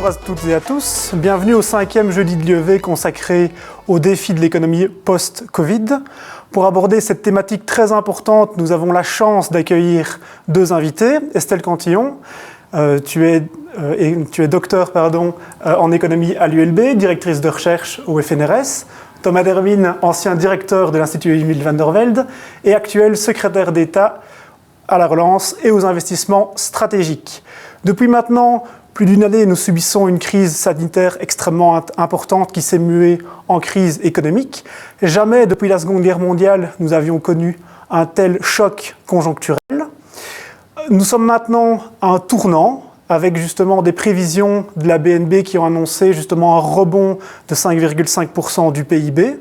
Bonjour à toutes et à tous, bienvenue au 5e jeudi de l'IEV consacré au défi de l'économie post-Covid. Pour aborder cette thématique très importante, nous avons la chance d'accueillir deux invités. Estelle Cantillon, tu es docteur en économie à l'ULB, directrice de recherche au FNRS. Thomas Derwin, ancien directeur de l'Institut Emile van der Velde et actuel secrétaire d'État à la relance et aux investissements stratégiques. Depuis maintenant plus d'une année, nous subissons une crise sanitaire extrêmement importante qui s'est muée en crise économique. Jamais depuis la Seconde Guerre mondiale, nous avions connu un tel choc conjoncturel. Nous sommes maintenant à un tournant avec justement des prévisions de la BNB qui ont annoncé justement un rebond de 5,5% du PIB.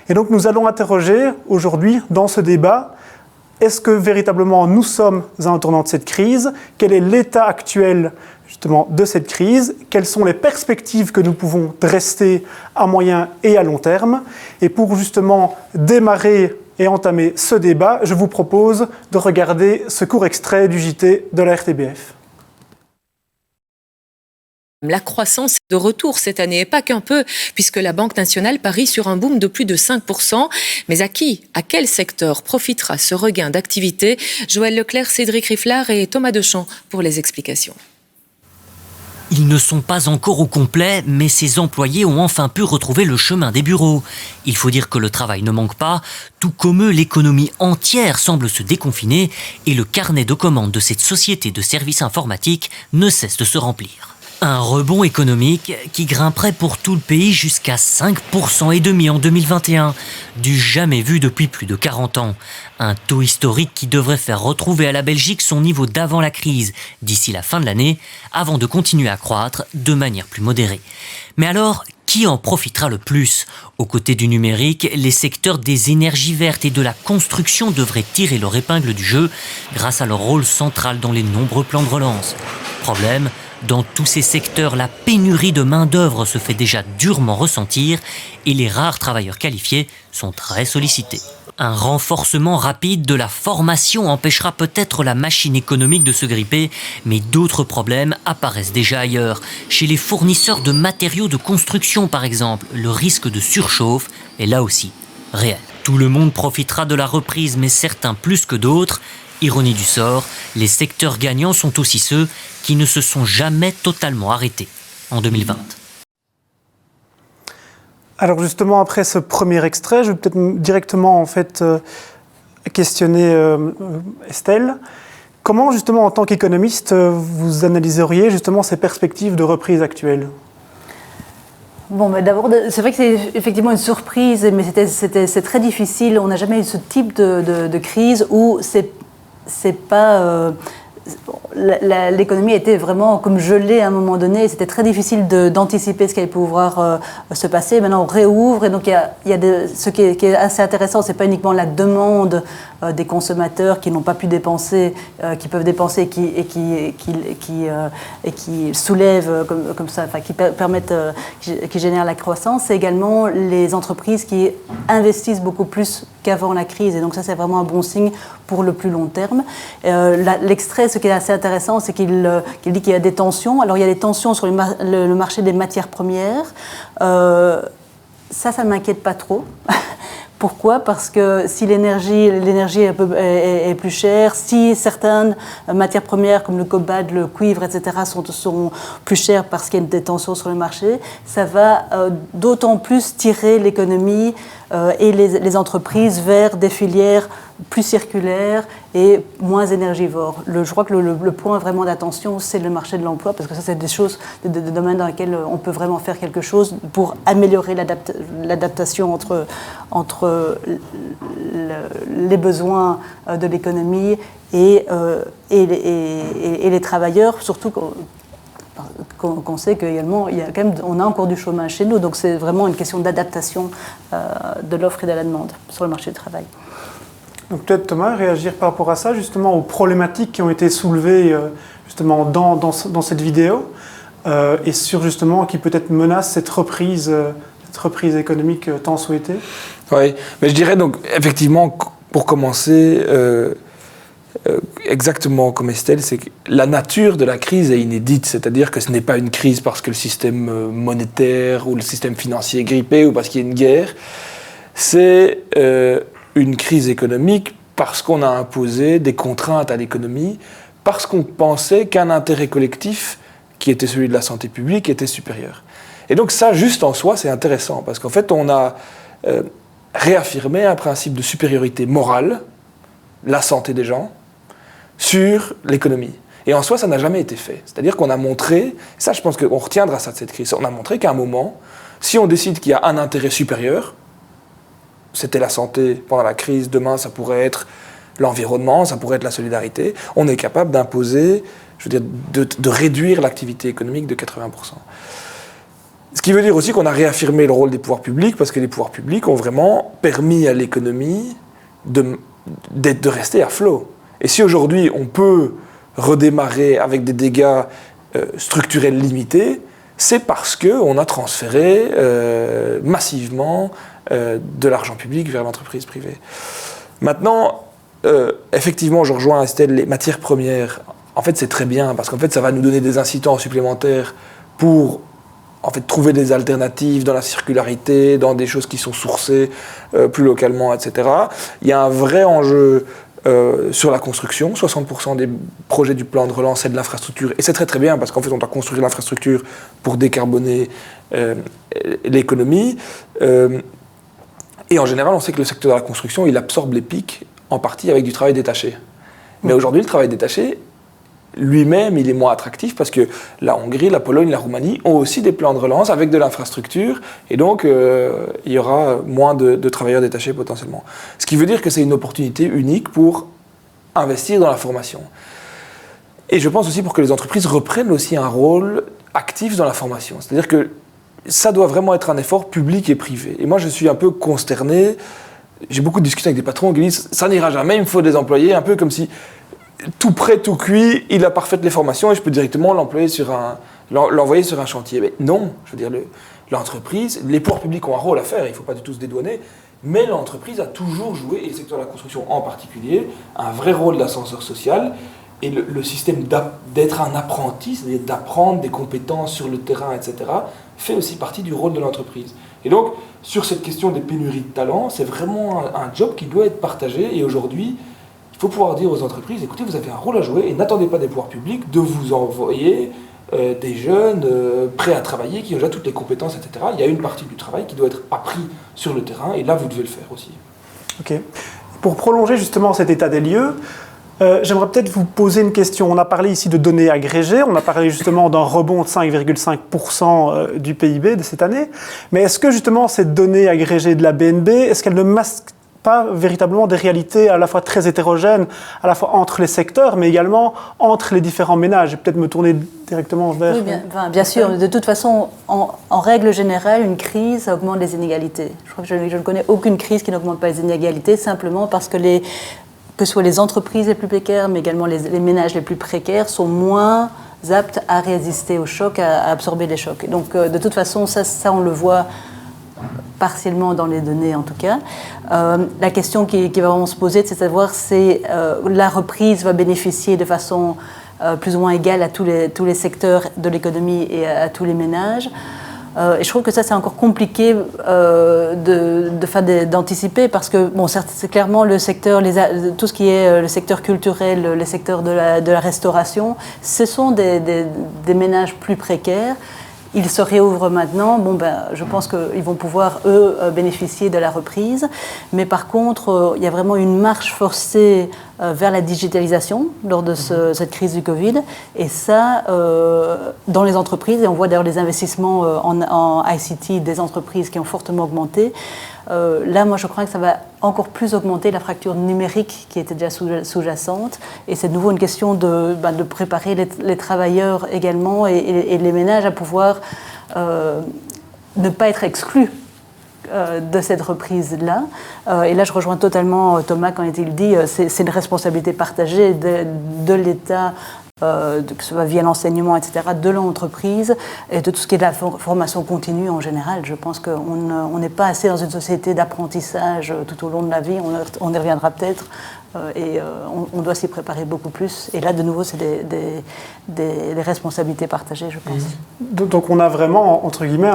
Et donc nous allons interroger aujourd'hui dans ce débat, est-ce que véritablement nous sommes à un tournant de cette crise? Quel est l'état actuel justement de cette crise? Quelles sont les perspectives que nous pouvons dresser à moyen et à long terme? Et pour justement démarrer et entamer ce débat, je vous propose de regarder ce court extrait du JT de la RTBF. La croissance est de retour cette année, et pas qu'un peu, puisque la Banque nationale parie sur un boom de plus de 5%. Mais à qui, à quel secteur profitera ce regain d'activité? Joël Leclerc, Cédric Rifflard et Thomas Deschamps pour les explications. Ils ne sont pas encore au complet, mais ces employés ont enfin pu retrouver le chemin des bureaux. Il faut dire que le travail ne manque pas, tout comme eux, l'économie entière semble se déconfiner et le carnet de commandes de cette société de services informatiques ne cesse de se remplir. Un rebond économique qui grimperait pour tout le pays jusqu'à 5,5% en 2021, du jamais vu depuis plus de 40 ans. Un taux historique qui devrait faire retrouver à la Belgique son niveau d'avant la crise d'ici la fin de l'année, avant de continuer à croître de manière plus modérée. Mais alors, qui en profitera le plus? Aux côtés du numérique, les secteurs des énergies vertes et de la construction devraient tirer leur épingle du jeu grâce à leur rôle central dans les nombreux plans de relance. Problème, dans tous ces secteurs, la pénurie de main-d'œuvre se fait déjà durement ressentir et les rares travailleurs qualifiés sont très sollicités. Un renforcement rapide de la formation empêchera peut-être la machine économique de se gripper, mais d'autres problèmes apparaissent déjà ailleurs. Chez les fournisseurs de matériaux de construction, par exemple, le risque de surchauffe est là aussi réel. Tout le monde profitera de la reprise, mais certains plus que d'autres. Ironie du sort, les secteurs gagnants sont aussi ceux qui ne se sont jamais totalement arrêtés en 2020. Alors justement, après ce premier extrait, je vais peut-être directement questionner Estelle. Comment justement, en tant qu'économiste, vous analyseriez justement ces perspectives de reprise actuelles ? Bon, mais d'abord, c'est vrai que c'est effectivement une surprise, mais c'est très difficile. On n'a jamais eu ce type de crise où c'est pas... l'économie était vraiment comme gelée à un moment donné. C'était très difficile d'anticiper ce qui allait pouvoir se passer. Maintenant, on réouvre et donc ce qui est assez intéressant, c'est pas uniquement la demande des consommateurs qui n'ont pas pu dépenser, qui peuvent dépenser et qui soulèvent comme ça, enfin qui permettent, qui génèrent la croissance. C'est également les entreprises qui investissent beaucoup plus qu'avant la crise. Et donc ça, c'est vraiment un bon signe pour le plus long terme. L'extrait, ce qui est assez intéressant, c'est qu'il dit qu'il y a des tensions. Alors il y a des tensions sur le marché des matières premières. Ça ne m'inquiète pas trop. Pourquoi? Parce que si l'énergie est plus chère, si certaines matières premières comme le cobalt, le cuivre, etc. sont plus chères parce qu'il y a des tensions sur le marché, ça va d'autant plus tirer l'économie et les entreprises vers des filières plus circulaires et moins énergivores. Je crois que le point vraiment d'attention, c'est le marché de l'emploi, parce que ça, c'est des domaines dans lesquels on peut vraiment faire quelque chose pour améliorer l'adaptation entre les besoins de l'économie et les travailleurs, surtout qu'on sait qu'également, on a encore du chômage chez nous. Donc c'est vraiment une question d'adaptation de l'offre et de la demande sur le marché du travail. Donc peut-être Thomas, réagir par rapport à ça, justement aux problématiques qui ont été soulevées justement dans cette vidéo et sur justement qui peut-être menace cette reprise économique tant souhaitée. Oui, mais je dirais donc effectivement, pour commencer, exactement comme Estelle, c'est que la nature de la crise est inédite, c'est-à-dire que ce n'est pas une crise parce que le système monétaire ou le système financier est grippé ou parce qu'il y a une guerre, c'est une crise économique parce qu'on a imposé des contraintes à l'économie, parce qu'on pensait qu'un intérêt collectif, qui était celui de la santé publique, était supérieur. Et donc ça, juste en soi, c'est intéressant, parce qu'en fait, on a réaffirmé un principe de supériorité morale, la santé des gens, sur l'économie. Et en soi, ça n'a jamais été fait. C'est-à-dire qu'on a montré, ça je pense qu'on retiendra ça de cette crise, on a montré qu'à un moment, si on décide qu'il y a un intérêt supérieur, c'était la santé pendant la crise, demain ça pourrait être l'environnement, ça pourrait être la solidarité, on est capable d'imposer, je veux dire, de réduire l'activité économique de 80%. Ce qui veut dire aussi qu'on a réaffirmé le rôle des pouvoirs publics, parce que les pouvoirs publics ont vraiment permis à l'économie de rester à flot. Et si aujourd'hui on peut redémarrer avec des dégâts structurels limités, c'est parce qu'on a transféré massivement de l'argent public vers l'entreprise privée. Maintenant, effectivement, je rejoins Estelle, les matières premières, en fait c'est très bien, parce qu'en fait ça va nous donner des incitants supplémentaires pour en fait, trouver des alternatives dans la circularité, dans des choses qui sont sourcées plus localement, etc. Il y a un vrai enjeu sur la construction. 60% des projets du plan de relance, c'est de l'infrastructure. Et c'est très très bien, parce qu'en fait, on doit construire l'infrastructure pour décarboner l'économie. Et en général, on sait que le secteur de la construction, il absorbe les pics, en partie avec du travail détaché. Mais aujourd'hui, le travail détaché, lui-même, il est moins attractif parce que la Hongrie, la Pologne, la Roumanie ont aussi des plans de relance avec de l'infrastructure et donc il y aura moins de travailleurs détachés potentiellement. Ce qui veut dire que c'est une opportunité unique pour investir dans la formation. Et je pense aussi pour que les entreprises reprennent aussi un rôle actif dans la formation. C'est-à-dire que ça doit vraiment être un effort public et privé. Et moi, je suis un peu consterné. J'ai beaucoup discuté avec des patrons qui disent « ça n'ira jamais, il me faut des employés », un peu comme si tout prêt, tout cuit, il a parfait les formations et je peux directement l'envoyer sur un chantier. Mais non, je veux dire, l'entreprise, les pouvoirs publics ont un rôle à faire, il ne faut pas du tout se dédouaner, mais l'entreprise a toujours joué, et le secteur de la construction en particulier, un vrai rôle d'ascenseur social. Et le système d'être un apprenti, c'est-à-dire d'apprendre des compétences sur le terrain, etc., fait aussi partie du rôle de l'entreprise. Et donc, sur cette question des pénuries de talents, c'est vraiment un job qui doit être partagé. Et aujourd'hui, il faut pouvoir dire aux entreprises, écoutez, vous avez un rôle à jouer et n'attendez pas des pouvoirs publics de vous envoyer des jeunes prêts à travailler, qui ont déjà toutes les compétences, etc. Il y a une partie du travail qui doit être appris sur le terrain et là, vous devez le faire aussi. Ok. Pour prolonger justement cet état des lieux, j'aimerais peut-être vous poser une question. On a parlé ici de données agrégées, on a parlé justement d'un rebond de 5,5% du PIB de cette année. Mais est-ce que justement ces données agrégées de la BNB, est-ce qu'elles ne masquent pas véritablement des réalités à la fois très hétérogènes, à la fois entre les secteurs, mais également entre les différents ménages? Je vais peut-être me tourner directement vers... Oui, bien sûr. De toute façon, en règle générale, une crise, ça augmente les inégalités. Je crois que je ne connais aucune crise qui n'augmente pas les inégalités, simplement parce que que ce soit les entreprises les plus précaires, mais également les ménages les plus précaires, sont moins aptes à résister aux chocs, à absorber les chocs. Donc, de toute façon, ça on le voit partiellement dans les données en tout cas. La question qui va vraiment se poser, c'est de savoir si la reprise va bénéficier de façon plus ou moins égale à tous les secteurs de l'économie et à tous les ménages. Et je trouve que ça, c'est encore compliqué d'anticiper parce que, bon, certes, c'est clairement le secteur, tout ce qui est le secteur culturel, le secteur de la restauration, ce sont des ménages plus précaires. Ils se réouvrent maintenant. Bon, je pense qu'ils vont pouvoir, eux, bénéficier de la reprise. Mais par contre, il y a vraiment une marche forcée vers la digitalisation lors de cette crise du Covid. Et ça, dans les entreprises, et on voit d'ailleurs les investissements en ICT des entreprises qui ont fortement augmenté. Là, moi, je crois que ça va encore plus augmenter la fracture numérique qui était déjà sous-jacente. Et c'est de nouveau une question de préparer les travailleurs également et les ménages à pouvoir ne pas être exclus de cette reprise-là. Et là, je rejoins totalement Thomas quand il dit c'est une responsabilité partagée de l'État, que ce soit via l'enseignement, etc., de l'entreprise et de tout ce qui est de la formation continue en général. Je pense qu'on n'est pas assez dans une société d'apprentissage tout au long de la vie, on y reviendra peut-être, on doit s'y préparer beaucoup plus. Et là, de nouveau, c'est des responsabilités partagées, je pense. Donc on a vraiment, entre guillemets,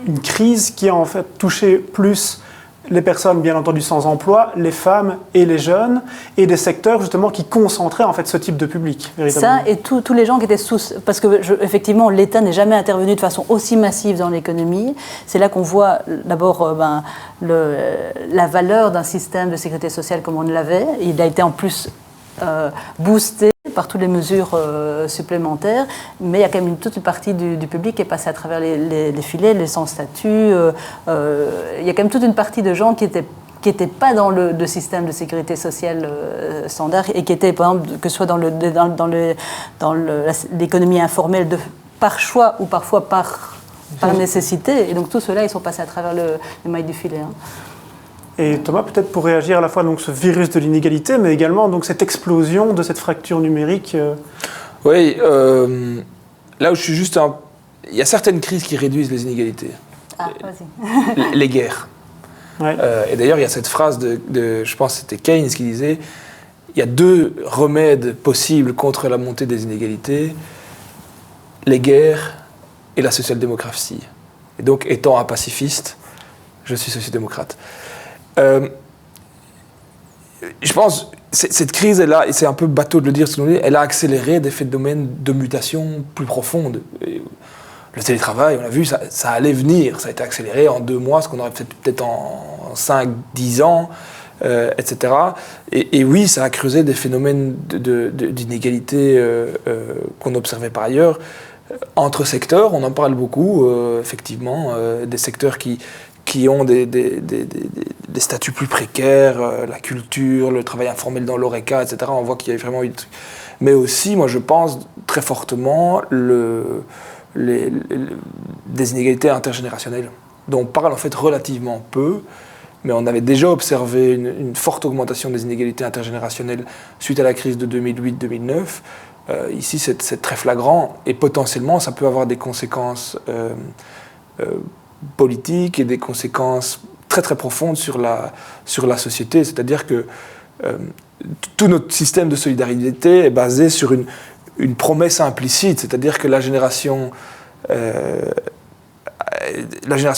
une crise qui a en fait touché plus les personnes, bien entendu, sans emploi, les femmes et les jeunes, et des secteurs, justement, qui concentraient, en fait, ce type de public, véritablement. Ça, et tous les gens qui étaient parce que, effectivement, l'État n'est jamais intervenu de façon aussi massive dans l'économie. C'est là qu'on voit, d'abord, la valeur d'un système de sécurité sociale comme on l'avait. Il a été, en plus, boosté par toutes les mesures supplémentaires, mais il y a quand même toute une partie du public qui est passée à travers les filets, les sans-statut. Il y a quand même toute une partie de gens qui n'étaient pas dans le système de sécurité sociale standard et qui étaient, par exemple, que ce soit dans l'économie informelle par choix ou parfois par nécessité. Et donc tout cela, ils sont passés à travers les mailles du filet. Et Thomas, peut-être pour réagir à la fois donc ce virus de l'inégalité, mais également donc cette explosion de cette fracture numérique. Oui, là où je suis juste il y a certaines crises qui réduisent les inégalités. Ah, vas-y. Les guerres. Ouais. Et d'ailleurs, il y a cette phrase je pense que c'était Keynes qui disait, il y a 2 remèdes possibles contre la montée des inégalités, les guerres et la social-démocratie. Et donc, étant un pacifiste, je suis social-démocrate. Je pense cette crise est là, et c'est un peu bateau de le dire, elle a accéléré des phénomènes de mutation plus profondes. Et le télétravail, on l'a vu, ça allait venir, ça a été accéléré en 2 mois, ce qu'on aurait peut-être en 5-10 ans, etc. Et oui, ça a creusé des phénomènes d'inégalité qu'on observait par ailleurs. Entre secteurs, on en parle beaucoup, effectivement, des secteurs qui ont des statuts plus précaires, la culture, le travail informel dans l'ORECA, etc. On voit qu'il y a vraiment eu... Mais aussi, moi je pense très fortement des inégalités intergénérationnelles, dont on parle en fait relativement peu, mais on avait déjà observé une forte augmentation des inégalités intergénérationnelles suite à la crise de 2008-2009. Ici, c'est très flagrant, et potentiellement, ça peut avoir des conséquences politiques et des conséquences très très profondes sur la société. C'est-à-dire que tout notre système de solidarité est basé sur une promesse implicite, c'est-à-dire que la génération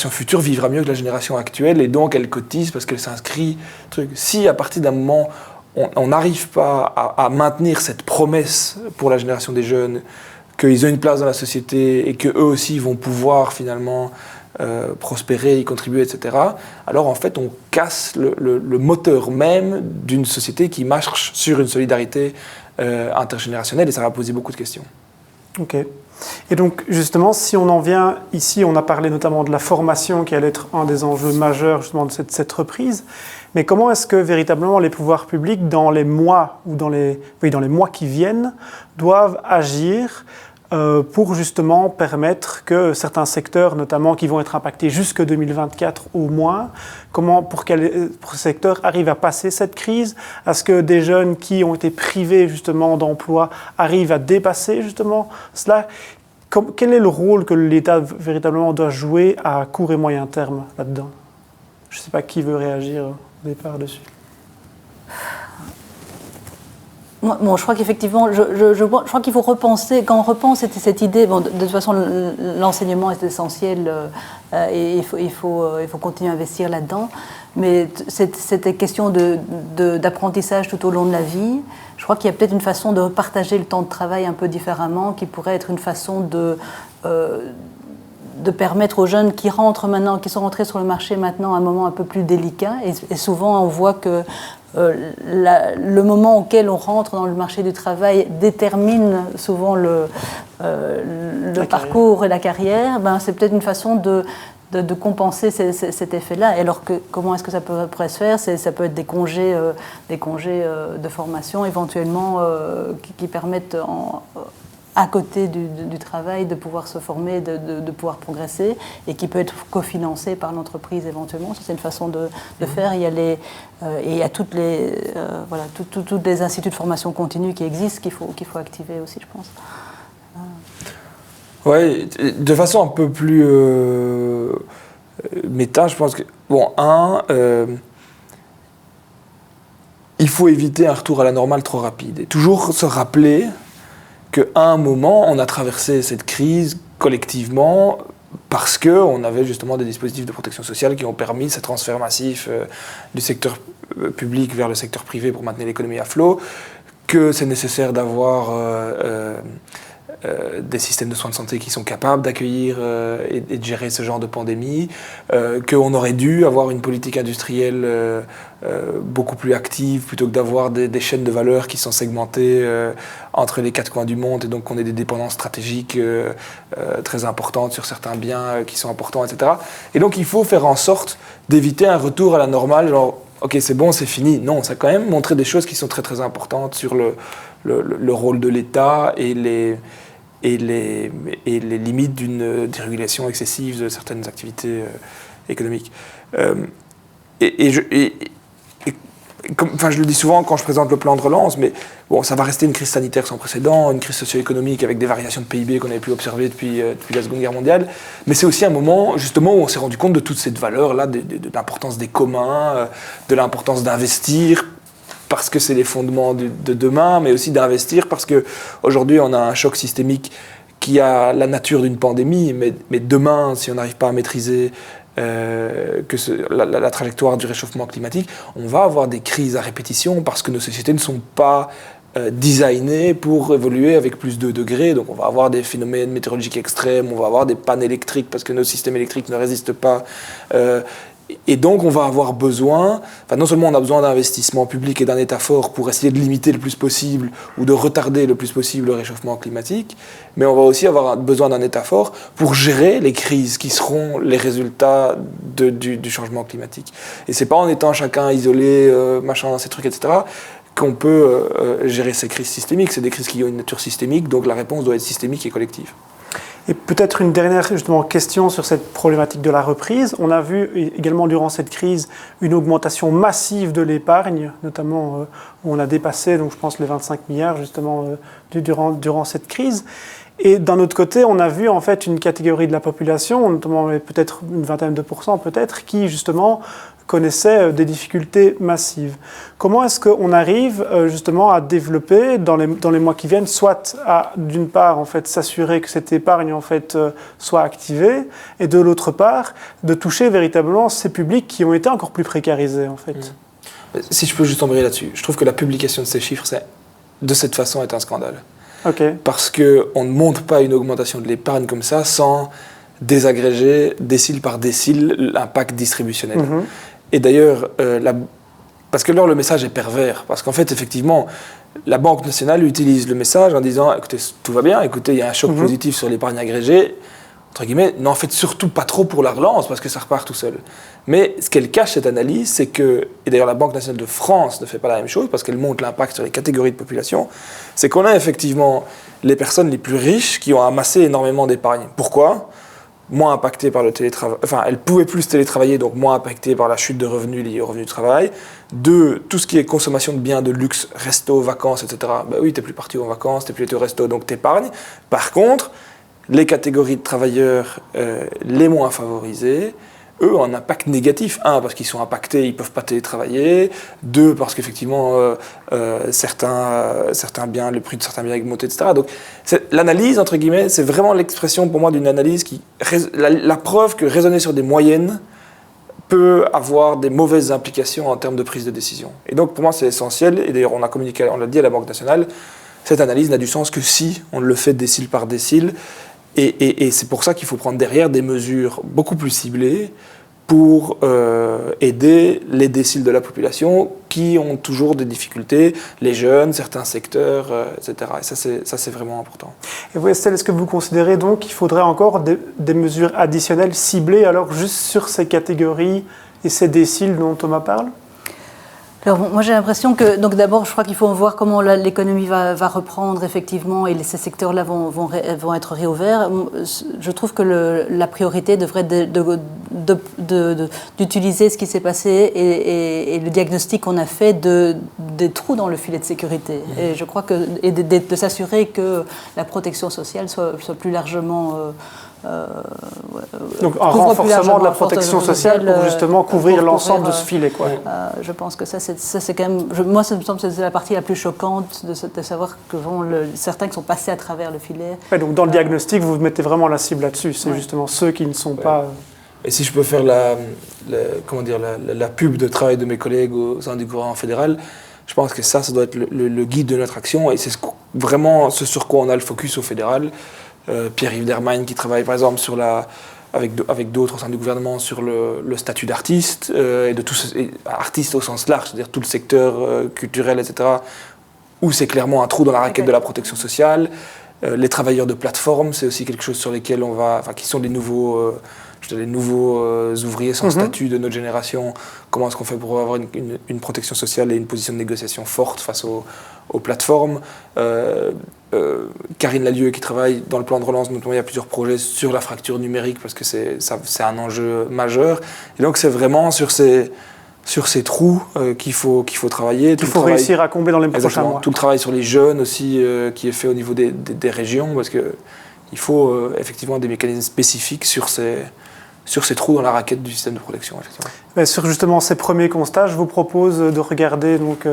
future vivra mieux que la génération actuelle, et donc elle cotise parce qu'elle s'inscrit. Si à partir d'un moment on n'arrive pas à maintenir cette promesse pour la génération des jeunes, qu'ils ont une place dans la société et qu'eux aussi vont pouvoir finalement prospérer, y contribuer, etc., alors en fait on casse le moteur même d'une société qui marche sur une solidarité intergénérationnelle, et ça va poser beaucoup de questions. Ok. Et donc justement, si on en vient ici, on a parlé notamment de la formation qui allait être un des enjeux majeurs justement de cette reprise, mais comment est-ce que véritablement les pouvoirs publics dans les mois qui viennent doivent agir pour justement permettre que certains secteurs, notamment qui vont être impactés jusque 2024 au moins, pour ces secteurs arrivent à passer cette crise? Est-ce que des jeunes qui ont été privés justement d'emploi arrivent à dépasser justement cela? Quel est le rôle que l'État véritablement doit jouer à court et moyen terme là-dedans? Je ne sais pas qui veut réagir au départ dessus. Bon, je crois qu'effectivement, je crois qu'il faut repenser, quand on repense cette idée, de toute façon l'enseignement est essentiel et il faut continuer à investir là-dedans, mais cette question d'apprentissage tout au long de la vie, je crois qu'il y a peut-être une façon de partager le temps de travail un peu différemment, qui pourrait être une façon de permettre aux jeunes qui sont rentrés sur le marché maintenant à un moment un peu plus délicat, et souvent on voit que le moment auquel on rentre dans le marché du travail détermine souvent le parcours et la carrière. C'est peut-être une façon de compenser cet effet-là. Et alors comment est-ce que ça pourrait se faire? Ça peut être des congés de formation éventuellement qui permettent à côté du travail, de pouvoir se former, de pouvoir progresser, et qui peut être cofinancé par l'entreprise éventuellement. C'est une façon de faire. Il y a toutes les instituts de formation continue qui existent, qu'il faut activer aussi, je pense. Oui, de façon un peu plus méta, je pense que... il faut éviter un retour à la normale trop rapide. Et toujours se rappeler qu'à un moment, on a traversé cette crise collectivement parce qu'on avait justement des dispositifs de protection sociale qui ont permis ce transfert massif du secteur public vers le secteur privé pour maintenir l'économie à flot, que c'est nécessaire d'avoir des systèmes de soins de santé qui sont capables d'accueillir et de gérer ce genre de pandémie, qu'on aurait dû avoir une politique industrielle beaucoup plus active plutôt que d'avoir des chaînes de valeur qui sont segmentées entre les quatre coins du monde et donc on ait des dépendances stratégiques très importantes sur certains biens qui sont importants, etc. Et donc il faut faire en sorte d'éviter un retour à la normale, genre ok c'est bon, c'est fini. Non, ça a quand même montré des choses qui sont très très importantes sur le rôle de l'État et les limites d'une dérégulation excessive de certaines activités économiques. Je le dis souvent quand je présente le plan de relance, mais bon, ça va rester une crise sanitaire sans précédent, une crise socio-économique avec des variations de PIB qu'on avait pu observer depuis la Seconde Guerre mondiale. Mais c'est aussi un moment, justement, où on s'est rendu compte de toute cette valeur-là, de l'importance des communs, de l'importance d'investir, parce que c'est les fondements de demain, mais aussi d'investir parce qu'aujourd'hui, on a un choc systémique qui a la nature d'une pandémie, mais demain, si on n'arrive pas à maîtriser la trajectoire du réchauffement climatique, on va avoir des crises à répétition parce que nos sociétés ne sont pas designées pour évoluer avec plus de degrés. Donc on va avoir des phénomènes météorologiques extrêmes, on va avoir des pannes électriques parce que nos systèmes électriques ne résistent pas. Et donc on va avoir besoin, non seulement on a besoin d'investissements publics et d'un État fort pour essayer de limiter le plus possible ou de retarder le plus possible le réchauffement climatique, mais on va aussi avoir besoin d'un État fort pour gérer les crises qui seront les résultats du changement climatique. Et c'est pas en étant chacun isolé, ces trucs, etc., qu'on peut gérer ces crises systémiques. C'est des crises qui ont une nature systémique, donc la réponse doit être systémique et collective. Et peut-être une dernière justement question sur cette problématique de la reprise. On a vu également durant cette crise une augmentation massive de l'épargne, notamment où on a dépassé, donc je pense, les 25 milliards justement durant cette crise. Et d'un autre côté, on a vu en fait une catégorie de la population, notamment peut-être une vingtaine de pourcents peut-être, qui justement connaissait des difficultés massives. Comment est-ce qu'on arrive justement à développer dans les mois qui viennent, soit à d'une part en fait s'assurer que cette épargne en fait soit activée, et de l'autre part de toucher véritablement ces publics qui ont été encore plus précarisés en fait. Si je peux juste embrayer là-dessus, je trouve que la publication de ces chiffres, de cette façon, est un scandale. Okay. Parce qu'on ne montre pas une augmentation de l'épargne comme ça sans désagréger décile par décile l'impact distributionnel. Mm-hmm. Et d'ailleurs, parce que là, le message est pervers. Parce qu'en fait, effectivement, la Banque nationale utilise le message en disant « Écoutez, tout va bien, écoutez, il y a un choc positif sur l'épargne agrégée. » Entre guillemets, n'en faites surtout pas trop pour la relance parce que ça repart tout seul. Mais ce qu'elle cache, cette analyse, c'est que, et d'ailleurs la Banque nationale de France ne fait pas la même chose parce qu'elle montre l'impact sur les catégories de population, c'est qu'on a effectivement les personnes les plus riches qui ont amassé énormément d'épargne. Pourquoi ? Moins impactées par le télétravail, elles pouvaient plus télétravailler, donc moins impactées par la chute de revenus liés au revenu du travail. 2, tout ce qui est consommation de biens de luxe, resto, vacances, etc. Ben oui, t'es plus parti en vacances, t'es plus allé au resto, donc t'épargnes. Par contre, les catégories de travailleurs les moins favorisées, eux, ont un impact négatif. 1, parce qu'ils sont impactés, ils ne peuvent pas télétravailler. 2, parce qu'effectivement, certains biens, le prix de certains biens a augmenté, etc. Donc, l'analyse, entre guillemets, c'est vraiment l'expression pour moi d'une analyse qui... La preuve que raisonner sur des moyennes peut avoir des mauvaises implications en termes de prise de décision. Et donc, pour moi, c'est essentiel. Et d'ailleurs, on l'a dit à la Banque nationale, cette analyse n'a du sens que si on le fait décile par décile. Et c'est pour ça qu'il faut prendre derrière des mesures beaucoup plus ciblées pour aider les déciles de la population qui ont toujours des difficultés, les jeunes, certains secteurs, etc. Et ça, c'est vraiment important. Et vous, Estelle, est-ce que vous considérez donc qu'il faudrait encore des mesures additionnelles ciblées alors juste sur ces catégories et ces déciles dont Thomas parle ? Alors, moi, j'ai l'impression que, donc d'abord, je crois qu'il faut voir comment l'économie va reprendre effectivement et ces secteurs-là vont être réouverts. Je trouve que la priorité devrait être d'utiliser ce qui s'est passé et le diagnostic qu'on a fait des trous dans le filet de sécurité. Et je crois que de s'assurer que la protection sociale soit plus largement Donc un renforcement de la protection sociale pour justement couvrir l'ensemble de ce filet, quoi. Je pense que ça c'est quand même... moi, ça me semble que c'est la partie la plus choquante de savoir que certains qui sont passés à travers le filet... Ouais, donc dans le diagnostic, vous mettez vraiment la cible là-dessus. C'est justement ceux qui ne sont pas... Et si je peux faire la pub de travail de mes collègues au sein du gouvernement fédéral, je pense que ça doit être le guide de notre action, et c'est vraiment ce sur quoi on a le focus au fédéral. Pierre-Yves Dermagne qui travaille par exemple avec d'autres au sein du gouvernement sur le statut d'artiste, et de tous artistes au sens large, c'est-à-dire tout le secteur culturel, etc., où c'est clairement un trou dans la raquette de la protection sociale. Les travailleurs de plateforme, c'est aussi quelque chose sur lesquels qui sont les nouveaux ouvriers sans statut de notre génération. Comment est-ce qu'on fait pour avoir une protection sociale et une position de négociation forte face aux plateformes. Karine Lalieu qui travaille dans le plan de relance, notamment il y a plusieurs projets sur la fracture numérique parce que c'est un enjeu majeur. Et donc c'est vraiment sur ces trous qu'il faut travailler. Il faut réussir à combler dans les prochains mois. Tout le travail sur les jeunes aussi qui est fait au niveau des régions, parce qu'il faut effectivement des mécanismes spécifiques sur ces trous dans la raquette du système de protection. Sur justement ces premiers constats, je vous propose de regarder donc,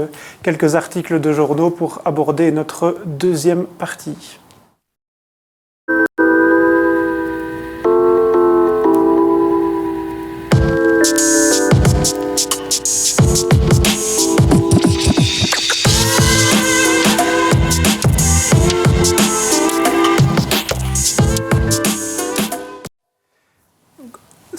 quelques articles de journaux pour aborder notre deuxième partie.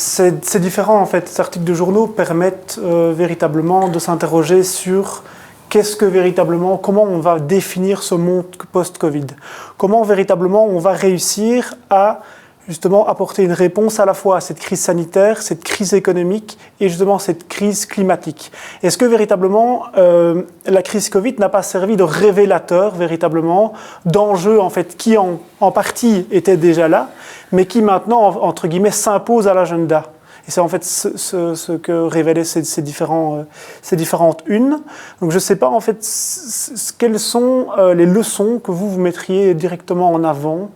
C'est différent en fait. Ces articles de journaux permettent véritablement de s'interroger sur qu'est-ce que véritablement, comment on va définir ce monde post-Covid. Comment véritablement on va réussir à justement apporter une réponse à la fois à cette crise sanitaire, cette crise économique et justement cette crise climatique. Est-ce que véritablement la crise Covid n'a pas servi de révélateur véritablement d'enjeux en fait qui en partie étaient déjà là, mais qui maintenant entre guillemets s'imposent à l'agenda? Et c'est en fait ce que révélaient ces différentes unes. Donc je ne sais pas en fait quelles sont les leçons que vous mettriez directement en avant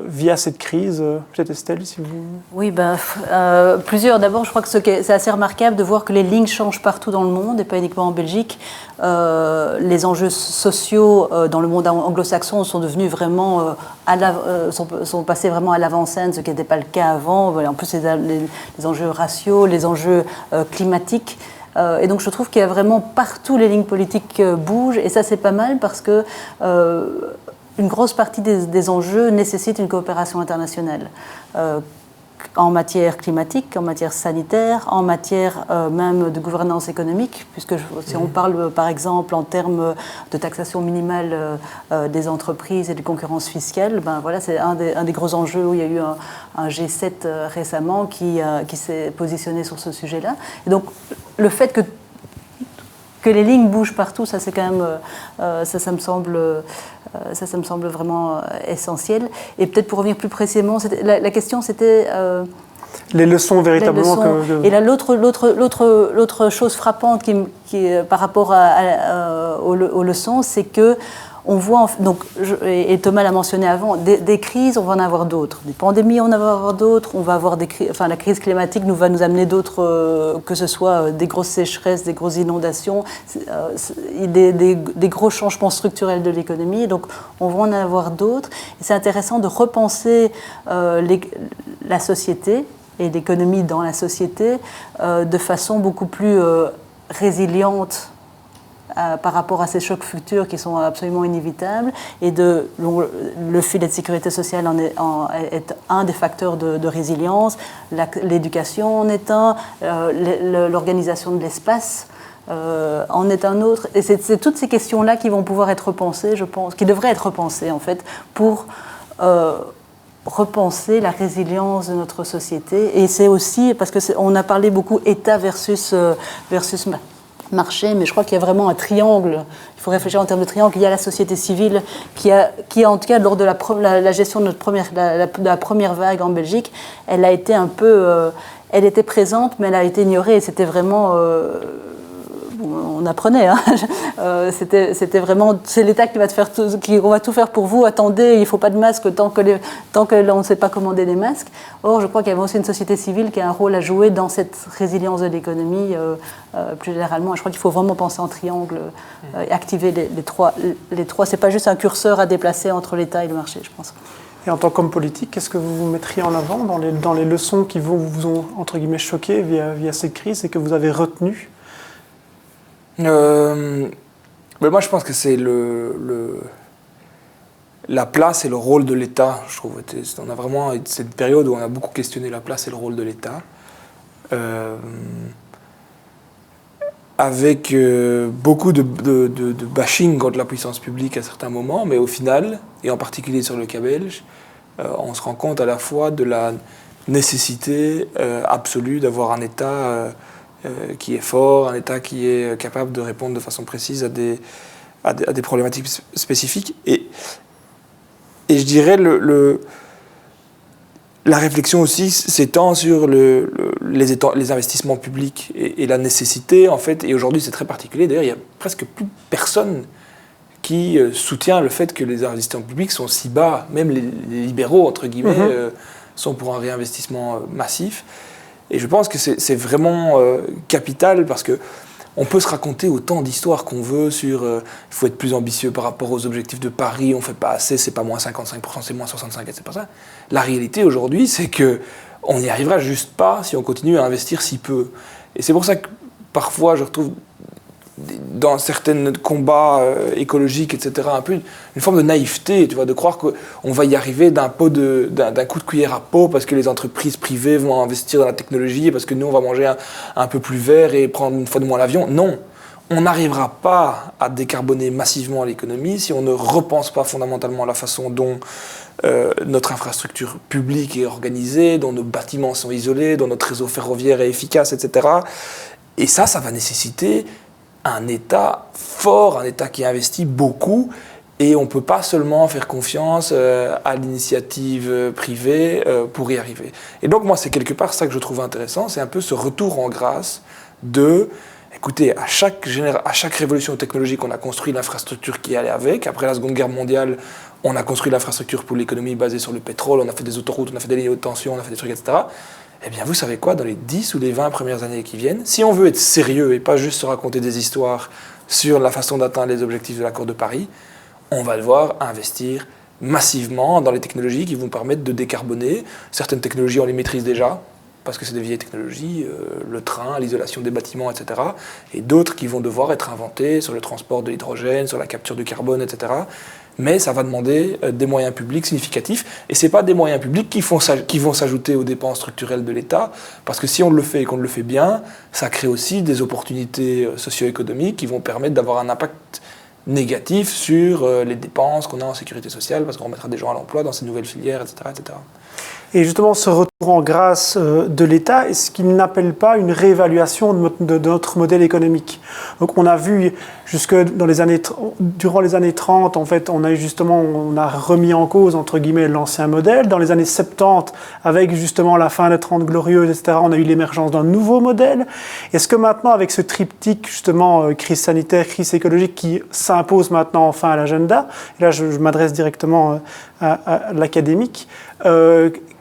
via cette crise. Peut-être Estelle, si vous... Oui, plusieurs. D'abord, je crois que c'est assez remarquable de voir que les lignes changent partout dans le monde, et pas uniquement en Belgique. Les enjeux sociaux dans le monde anglo-saxon sont devenus vraiment sont passés vraiment à l'avant-scène, ce qui n'était pas le cas avant. En plus, les enjeux raciaux, les enjeux climatiques. Et donc je trouve qu'il y a vraiment partout les lignes politiques bougent, et ça c'est pas mal parce que une grosse partie des enjeux nécessite une coopération internationale en matière climatique, en matière sanitaire, en matière même de gouvernance économique, puisque si on parle par exemple en termes de taxation minimale des entreprises et de concurrence fiscale, c'est un des gros enjeux où il y a eu un G7 récemment qui s'est positionné sur ce sujet-là. Et donc le fait que les lignes bougent partout, ça c'est quand même, ça me semble vraiment essentiel. Et peut-être pour revenir plus précisément, la question c'était... les leçons véritablement. Et là, l'autre chose frappante qui par rapport aux leçons, c'est que on voit, et Thomas l'a mentionné avant, des crises, on va en avoir d'autres. Des pandémies, on va en avoir d'autres. On va avoir la crise climatique va nous amener d'autres, que ce soit des grosses sécheresses, des grosses inondations, des gros changements structurels de l'économie. Donc, on va en avoir d'autres. Et c'est intéressant de repenser la société et l'économie dans la société de façon beaucoup plus résiliente par rapport à ces chocs futurs qui sont absolument inévitables. Et le filet de sécurité sociale est un des facteurs de résilience. L'éducation en est un, l'organisation de l'espace en est un autre. Et c'est toutes ces questions-là qui vont pouvoir être repensées, je pense, qui devraient être repensées en fait, pour repenser la résilience de notre société. Et c'est aussi, parce qu'on a parlé beaucoup État versus marché, mais je crois qu'il y a vraiment un triangle. Il faut réfléchir en termes de triangle. Il y a la société civile qui a en tout cas, lors de la gestion de la première vague en Belgique, elle a été un peu... elle était présente, mais elle a été ignorée. Et c'était vraiment on apprenait. Hein. C'était vraiment, c'est l'État qui va te faire on va tout faire pour vous. Attendez, il ne faut pas de masque tant que l'on ne sait pas commander des masques. Or, je crois qu'il y avait aussi une société civile qui a un rôle à jouer dans cette résilience de l'économie plus généralement. Et je crois qu'il faut vraiment penser en triangle et activer les trois. C'est pas juste un curseur à déplacer entre l'État et le marché, je pense. Et en tant qu'homme politique, qu'est-ce que vous mettriez en avant dans les leçons qui vous ont, entre guillemets, choqué via cette crise et que vous avez retenues ? Mais moi, je pense que c'est la place et le rôle de l'État, je trouve. On a vraiment cette période où on a beaucoup questionné la place et le rôle de l'État. Avec beaucoup de bashing contre la puissance publique à certains moments, mais au final, et en particulier sur le cas belge, on se rend compte à la fois de la nécessité absolue d'avoir un État qui est fort, un État qui est capable de répondre de façon précise à des problématiques spécifiques. Et je dirais la réflexion aussi s'étend sur les investissements publics et la nécessité, en fait, et aujourd'hui c'est très particulier, d'ailleurs il n'y a presque plus personne qui soutient le fait que les investissements publics sont si bas, même les libéraux, entre guillemets, sont pour un réinvestissement massif. Et je pense que c'est vraiment capital parce que on peut se raconter autant d'histoires qu'on veut sur il faut être plus ambitieux par rapport aux objectifs de Paris, on ne fait pas assez, c'est pas moins 55%, c'est moins 65%, et c'est pas ça. La réalité aujourd'hui, c'est qu'on n'y arrivera juste pas si on continue à investir si peu. Et c'est pour ça que parfois je retrouve dans certains combats écologiques, etc., un peu une forme de naïveté, tu vois, de croire qu'on va y arriver d'un coup de cuillère à peau parce que les entreprises privées vont investir dans la technologie et parce que nous, on va manger un peu plus vert et prendre une fois de moins l'avion. Non, on n'arrivera pas à décarboner massivement l'économie si on ne repense pas fondamentalement la façon dont notre infrastructure publique est organisée, dont nos bâtiments sont isolés, dont notre réseau ferroviaire est efficace, etc. Et ça va nécessiter un État fort, un État qui investit beaucoup, et on ne peut pas seulement faire confiance à l'initiative privée pour y arriver. Et donc moi, c'est quelque part ça que je trouve intéressant, c'est un peu ce retour en grâce de, écoutez, à chaque révolution technologique, on a construit l'infrastructure qui allait avec. Après la Seconde Guerre mondiale, on a construit l'infrastructure pour l'économie basée sur le pétrole, on a fait des autoroutes, on a fait des lignes de haute tension, on a fait des trucs, etc. Eh bien, vous savez quoi, dans les 10 ou les 20 premières années qui viennent, si on veut être sérieux et pas juste se raconter des histoires sur la façon d'atteindre les objectifs de l'accord de Paris, on va devoir investir massivement dans les technologies qui vont permettre de décarboner. Certaines technologies, on les maîtrise déjà, parce que c'est des vieilles technologies, le train, l'isolation des bâtiments, etc. Et d'autres qui vont devoir être inventées sur le transport de l'hydrogène, sur la capture du carbone, etc. Mais ça va demander des moyens publics significatifs. Et ce n'est pas des moyens publics qui vont s'ajouter aux dépenses structurelles de l'État, parce que si on le fait et qu'on le fait bien, ça crée aussi des opportunités socio-économiques qui vont permettre d'avoir un impact négatif sur les dépenses qu'on a en sécurité sociale, parce qu'on remettra des gens à l'emploi dans ces nouvelles filières, etc. etc. Et justement, ce retour en grâce de l'État, est-ce qu'il n'appelle pas une réévaluation de notre modèle économique ? Donc on a vu durant les années 30, en fait, on a remis en cause, entre guillemets, l'ancien modèle. Dans les années 70, avec justement la fin des 30 glorieuses, etc., on a eu l'émergence d'un nouveau modèle. Est-ce que maintenant, avec ce triptyque, justement, crise sanitaire, crise écologique, qui s'impose maintenant enfin à l'agenda, et là je m'adresse directement à l'académique,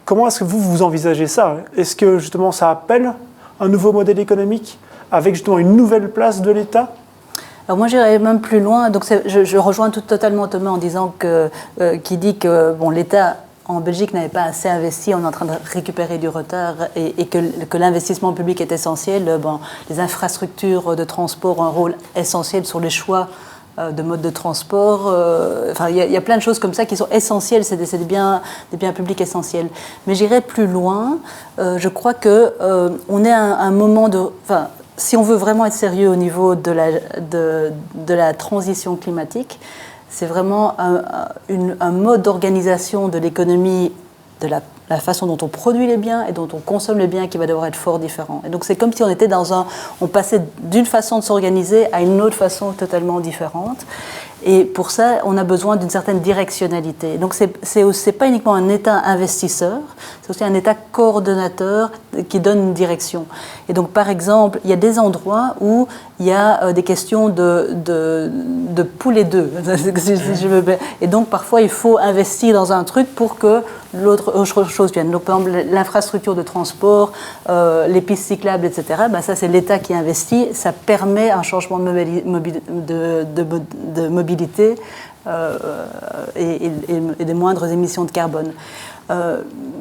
comment est-ce que vous envisagez ça ? Est-ce que justement ça appelle un nouveau modèle économique avec justement une nouvelle place de l'État ? Alors moi j'irais même plus loin, donc je rejoins totalement Thomas en disant qui dit que l'État en Belgique n'avait pas assez investi, on est en train de récupérer du retard et que l'investissement public est essentiel. Les infrastructures de transport ont un rôle essentiel sur les choix de mode de transport. Il y a plein de choses comme ça qui sont essentielles, c'est des biens publics essentiels. Mais j'irai plus loin. Je crois qu'on est à un moment de... si on veut vraiment être sérieux au niveau de la transition climatique, c'est vraiment un mode d'organisation de l'économie, de la façon dont on produit les biens et dont on consomme les biens qui va devoir être fort différent. Et donc c'est comme si on passait d'une façon de s'organiser à une autre façon totalement différente. Et pour ça, on a besoin d'une certaine directionnalité. Donc c'est pas uniquement un État investisseur, c'est aussi un État coordonnateur qui donne une direction. Et donc par exemple, il y a des endroits où il y a des questions de poulet d'œufs, si je veux bien. Et donc, parfois, il faut investir dans un truc pour que l'autre chose vienne. Donc, par exemple, l'infrastructure de transport, les pistes cyclables, etc., ça, c'est l'État qui investit. Ça permet un changement de mobilité et des moindres émissions de carbone.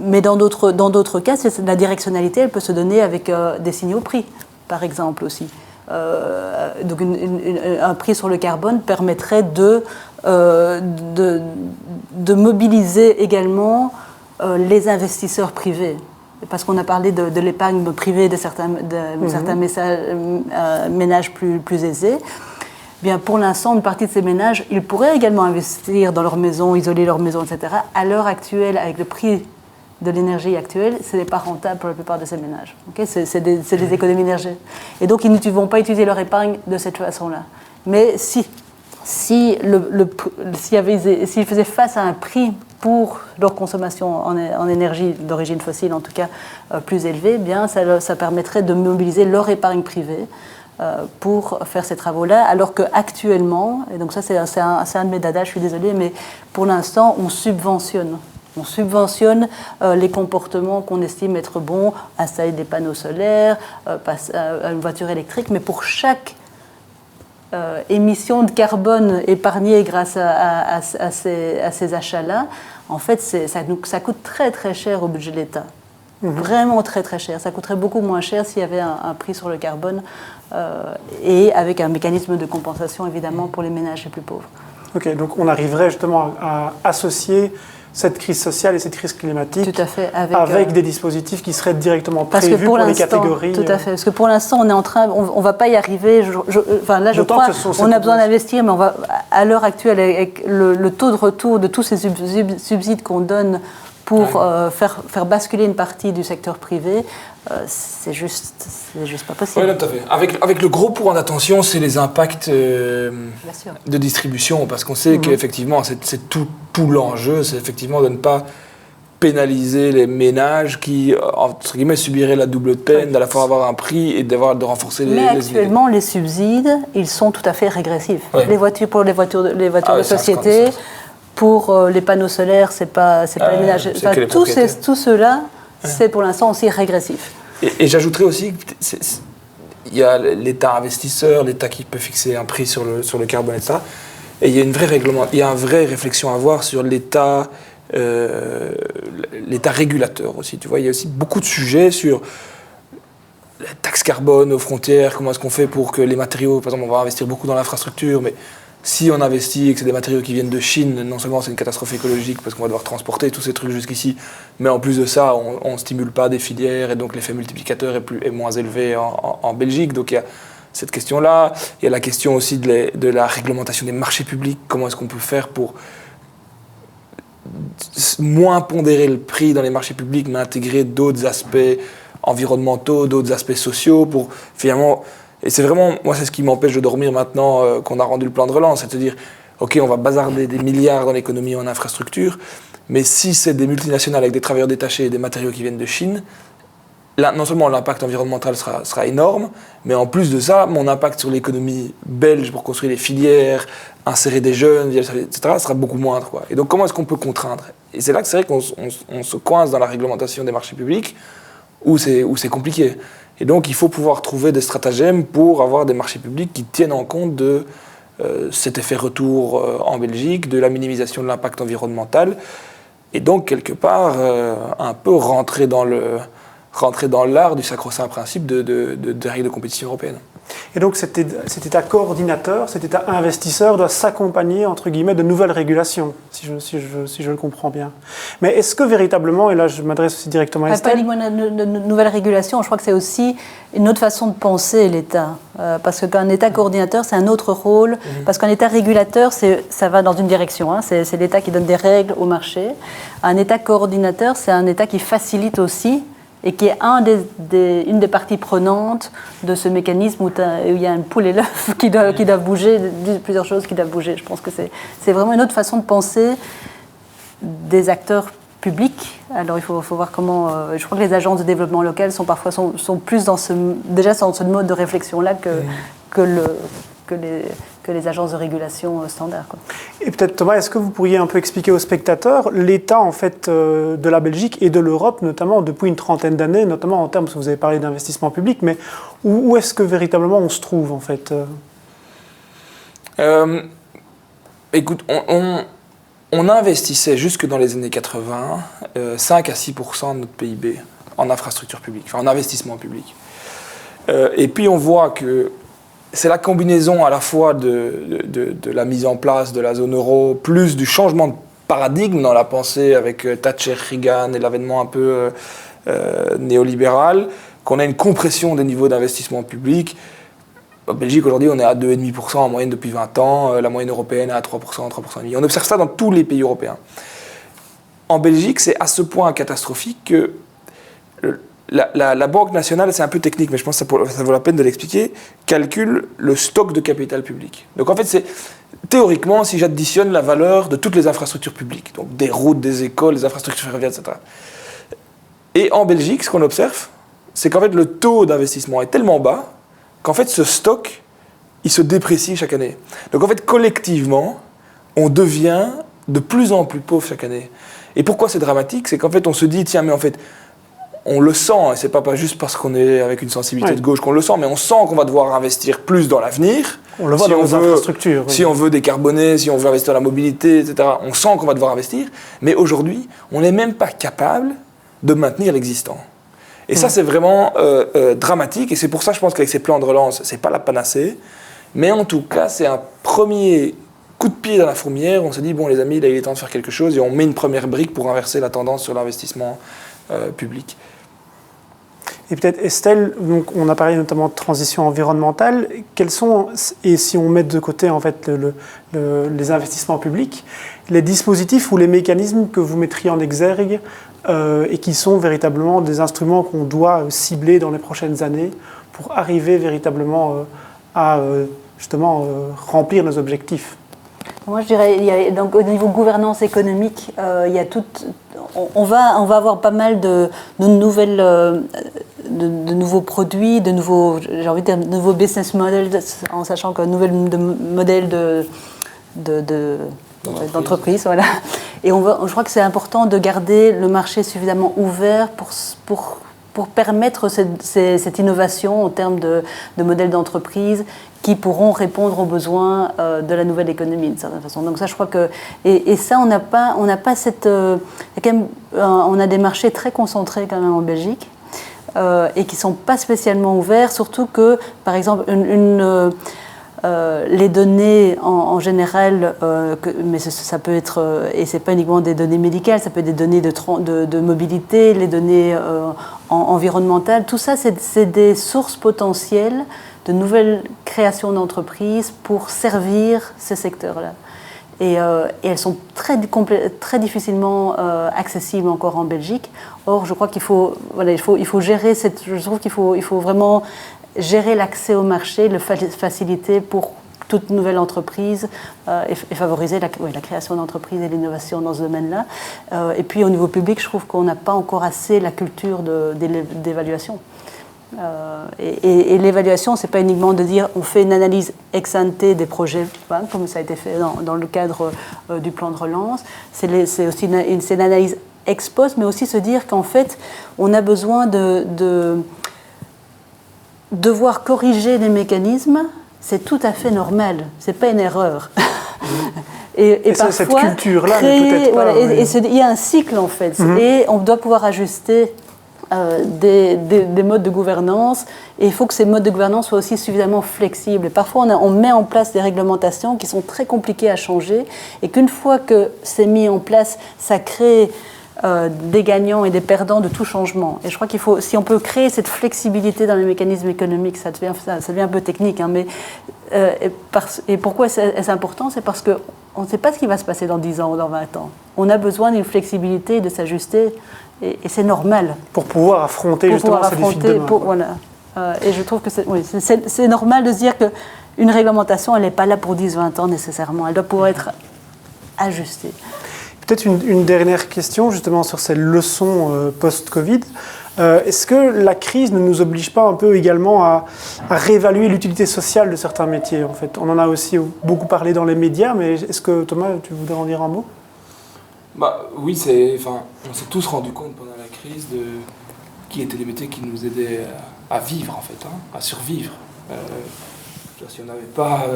Mais dans d'autres cas, la directionnalité, elle peut se donner avec des signaux prix, par exemple aussi. Donc un prix sur le carbone permettrait de mobiliser également les investisseurs privés. Parce qu'on a parlé de l'épargne privée de certains ménages plus aisés. Bien, pour l'instant, une partie de ces ménages, ils pourraient également investir dans leur maison, isoler leur maison, etc. À l'heure actuelle, avec le prix de l'énergie actuelle, ce n'est pas rentable pour la plupart de ces ménages. Okay, c'est des économies d'énergie. Et donc, ils ne vont pas utiliser leur épargne de cette façon-là. Mais s'ils faisaient face à un prix pour leur consommation en énergie d'origine fossile, en tout cas plus élevée, bien, ça permettrait de mobiliser leur épargne privée pour faire ces travaux-là, alors qu'actuellement, et donc ça c'est un de mes dadas, je suis désolée, mais pour l'instant, on subventionne les comportements qu'on estime être bons, installer des panneaux solaires, une voiture électrique, mais pour chaque émission de carbone épargnée grâce à ces achats-là, en fait, ça coûte très très cher au budget de l'État. Vraiment très très cher. Ça coûterait beaucoup moins cher s'il y avait un prix sur le carbone et avec un mécanisme de compensation évidemment pour les ménages les plus pauvres. Ok, donc on arriverait justement à associer cette crise sociale et cette crise climatique tout à fait, avec des dispositifs qui seraient directement prévus pour les catégories. Tout à fait, parce que pour l'instant on est en train, on va pas y arriver. Je crois on a besoin d'investir, mais à l'heure actuelle avec le taux de retour de tous ces subsides qu'on donne pour faire basculer une partie du secteur privé, c'est juste pas possible. Oui, tout à fait. Avec le gros point d'attention, c'est les impacts de distribution, parce qu'on sait qu'effectivement, c'est tout l'enjeu, c'est effectivement de ne pas pénaliser les ménages qui, entre guillemets, subiraient la double peine d'à la fois avoir un prix et de renforcer les... Mais actuellement, les subsides, ils sont tout à fait régressifs. Ouais. Les voitures de société... Pour les panneaux solaires, c'est pas les ménages. Tout cela, c'est pour l'instant aussi régressif. Et j'ajouterais aussi qu'il y a l'État investisseur, l'État qui peut fixer un prix sur le carbone, etc. Et il y a une vraie réflexion à avoir sur l'État régulateur aussi. Tu vois, il y a aussi beaucoup de sujets sur la taxe carbone aux frontières. Comment est-ce qu'on fait pour que les matériaux, par exemple, on va investir beaucoup dans l'infrastructure, mais si on investit et que c'est des matériaux qui viennent de Chine, non seulement c'est une catastrophe écologique parce qu'on va devoir transporter tous ces trucs jusqu'ici, mais en plus de ça, on ne stimule pas des filières et donc l'effet multiplicateur est moins élevé en Belgique. Donc il y a cette question-là. Il y a la question aussi de la réglementation des marchés publics. Comment est-ce qu'on peut faire pour moins pondérer le prix dans les marchés publics, mais intégrer d'autres aspects environnementaux, d'autres aspects sociaux pour finalement... Et c'est vraiment, moi, c'est ce qui m'empêche de dormir maintenant qu'on a rendu le plan de relance. C'est de dire, OK, on va bazarder des milliards dans l'économie en infrastructure, mais si c'est des multinationales avec des travailleurs détachés et des matériaux qui viennent de Chine, là, non seulement l'impact environnemental sera énorme, mais en plus de ça, mon impact sur l'économie belge pour construire des filières, insérer des jeunes, etc., sera beaucoup moindre, quoi. Et donc, comment est-ce qu'on peut contraindre ? Et c'est là que c'est vrai qu'on se coince dans la réglementation des marchés publics, où c'est compliqué. Et donc, il faut pouvoir trouver des stratagèmes pour avoir des marchés publics qui tiennent en compte de cet effet retour en Belgique, de la minimisation de l'impact environnemental, et donc, quelque part, un peu rentrer dans l'art du sacro-saint principe de règles de compétition européenne. Et donc cet État coordinateur, cet État investisseur doit s'accompagner, entre guillemets, de nouvelles régulations, si je le comprends bien. Mais est-ce que véritablement, et là je m'adresse aussi directement à Estelle... Pas de nouvelles régulations, je crois que c'est aussi une autre façon de penser l'État. Parce qu'un État coordinateur, c'est un autre rôle. Parce qu'un État régulateur, ça va dans une direction. Hein, c'est l'État qui donne des règles au marché. Un État coordinateur, c'est un État qui facilite aussi et qui est une des parties prenantes de ce mécanisme où il y a une poule et l'œuf qui doivent bouger, plusieurs choses qui doivent bouger. Je pense que c'est vraiment une autre façon de penser des acteurs publics. Alors il faut voir comment... je crois que les agences de développement local sont plus dans ce mode de réflexion-là que les agences de régulation standards, quoi. Et peut-être Thomas, est-ce que vous pourriez un peu expliquer aux spectateurs l'état en fait de la Belgique et de l'Europe, notamment depuis une trentaine d'années, notamment en termes, parce que vous avez parlé d'investissement public, mais où est-ce que véritablement on se trouve en fait Écoute, on investissait jusque dans les années 80 5 à 6% de notre PIB en infrastructure publique, enfin en investissement public. Et puis on voit que c'est la combinaison à la fois de la mise en place de la zone euro, plus du changement de paradigme dans la pensée avec Thatcher, Reagan et l'avènement un peu néolibéral, qu'on a une compression des niveaux d'investissement public. En Belgique, aujourd'hui, on est à 2,5% en moyenne depuis 20 ans. La moyenne européenne est à 3%, 3,5%. On observe ça dans tous les pays européens. En Belgique, c'est à ce point catastrophique que la Banque nationale, c'est un peu technique, mais je pense que ça vaut la peine de l'expliquer, calcule le stock de capital public. Donc en fait, c'est théoriquement, si j'additionne la valeur de toutes les infrastructures publiques, donc des routes, des écoles, des infrastructures ferroviaires, etc. Et en Belgique, ce qu'on observe, c'est qu'en fait, le taux d'investissement est tellement bas qu'en fait, ce stock, il se déprécie chaque année. Donc en fait, collectivement, on devient de plus en plus pauvre chaque année. Et pourquoi c'est dramatique? C'est qu'en fait, on se dit, tiens, mais en fait, on le sent, et c'est pas juste parce qu'on est avec une sensibilité de gauche qu'on le sent, mais on sent qu'on va devoir investir plus dans l'avenir. On le voit dans les infrastructures. Si on veut décarboner, si on veut investir dans la mobilité, etc., on sent qu'on va devoir investir. Mais aujourd'hui, on n'est même pas capable de maintenir l'existant. Et ça, c'est vraiment dramatique. Et c'est pour ça, je pense qu'avec ces plans de relance, c'est pas la panacée. Mais en tout cas, c'est un premier coup de pied dans la fourmilière. On se dit, bon, les amis, là, il est temps de faire quelque chose. Et on met une première brique pour inverser la tendance sur l'investissement public. Et peut-être Estelle, donc on a parlé notamment de transition environnementale. Quels sont, et si on met de côté en fait les investissements publics, les dispositifs ou les mécanismes que vous mettriez en exergue et qui sont véritablement des instruments qu'on doit cibler dans les prochaines années pour arriver véritablement à justement remplir nos objectifs? Moi, je dirais, donc, au niveau gouvernance économique, il y a on va avoir pas mal de nouvelles, de nouveaux produits, de nouveaux, j'ai envie de dire, de nouveaux business models, en sachant qu'un nouvel modèle d'entreprise, voilà. Et je crois que c'est important de garder le marché suffisamment ouvert pour permettre cette innovation en termes de modèles d'entreprise qui pourront répondre aux besoins de la nouvelle économie d'une certaine façon. Donc ça, je crois que et ça, on n'a pas cette on a des marchés très concentrés quand même en Belgique et qui sont pas spécialement ouverts, surtout que par exemple les données en général, mais ça peut être, et c'est pas uniquement des données médicales, ça peut être des données de mobilité, les données environnementales, tout ça c'est des sources potentielles de nouvelles créations d'entreprises pour servir ces secteurs-là. Et elles sont très difficilement accessibles encore en Belgique. Or, je crois qu'il faut gérer je trouve qu'il faut vraiment gérer l'accès au marché, le faciliter pour toute nouvelle entreprise et favoriser la création d'entreprises et l'innovation dans ce domaine-là. Et puis au niveau public, je trouve qu'on n'a pas encore assez la culture d'évaluation. Et l'évaluation, c'est pas uniquement de dire on fait une analyse ex ante des projets, comme ça a été fait dans le cadre du plan de relance. C'est aussi une analyse ex post, mais aussi se dire qu'en fait, on a besoin de devoir corriger des mécanismes. C'est tout à fait normal. C'est pas une erreur. Et parfois, cette culture-là, peut-être pas. Il y a un cycle en fait, et on doit pouvoir ajuster des modes de gouvernance, et il faut que ces modes de gouvernance soient aussi suffisamment flexibles. Et parfois, on met en place des réglementations qui sont très compliquées à changer, et qu'une fois que c'est mis en place, ça crée des gagnants et des perdants de tout changement. Et je crois qu'il faut, si on peut créer cette flexibilité dans les mécanismes économiques, ça devient un peu technique, hein, mais et pourquoi c'est important? C'est parce qu'on ne sait pas ce qui va se passer dans 10 ans ou dans 20 ans. On a besoin d'une flexibilité et de s'ajuster, et c'est normal. Pour pouvoir affronter justement ces défis de demain. Voilà. Et je trouve que c'est normal de se dire qu'une réglementation, elle n'est pas là pour 10-20 ans nécessairement. Elle doit pouvoir être ajustée. Peut-être une dernière question justement sur ces leçons post-Covid. Est-ce que la crise ne nous oblige pas un peu également à réévaluer l'utilité sociale de certains métiers en fait? On en a aussi beaucoup parlé dans les médias, mais est-ce que Thomas, tu voudrais en dire un mot? Oui, on s'est tous rendu compte pendant la crise de qui étaient les métiers qui nous aidaient à vivre en fait, à survivre. Si on n'avait pas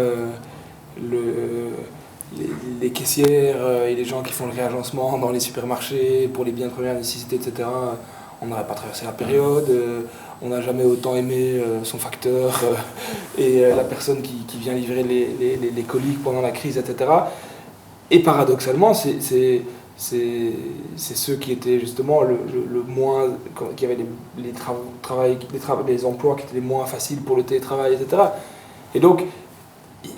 les caissières et les gens qui font le réagencement dans les supermarchés pour les biens de première nécessité, etc., on n'aurait pas traversé la période. On n'a jamais autant aimé son facteur et la personne qui vient livrer les colis pendant la crise, etc. Et paradoxalement, c'est ceux qui étaient justement le moins, qui avaient les emplois qui étaient les moins faciles pour le télétravail, etc. Et donc,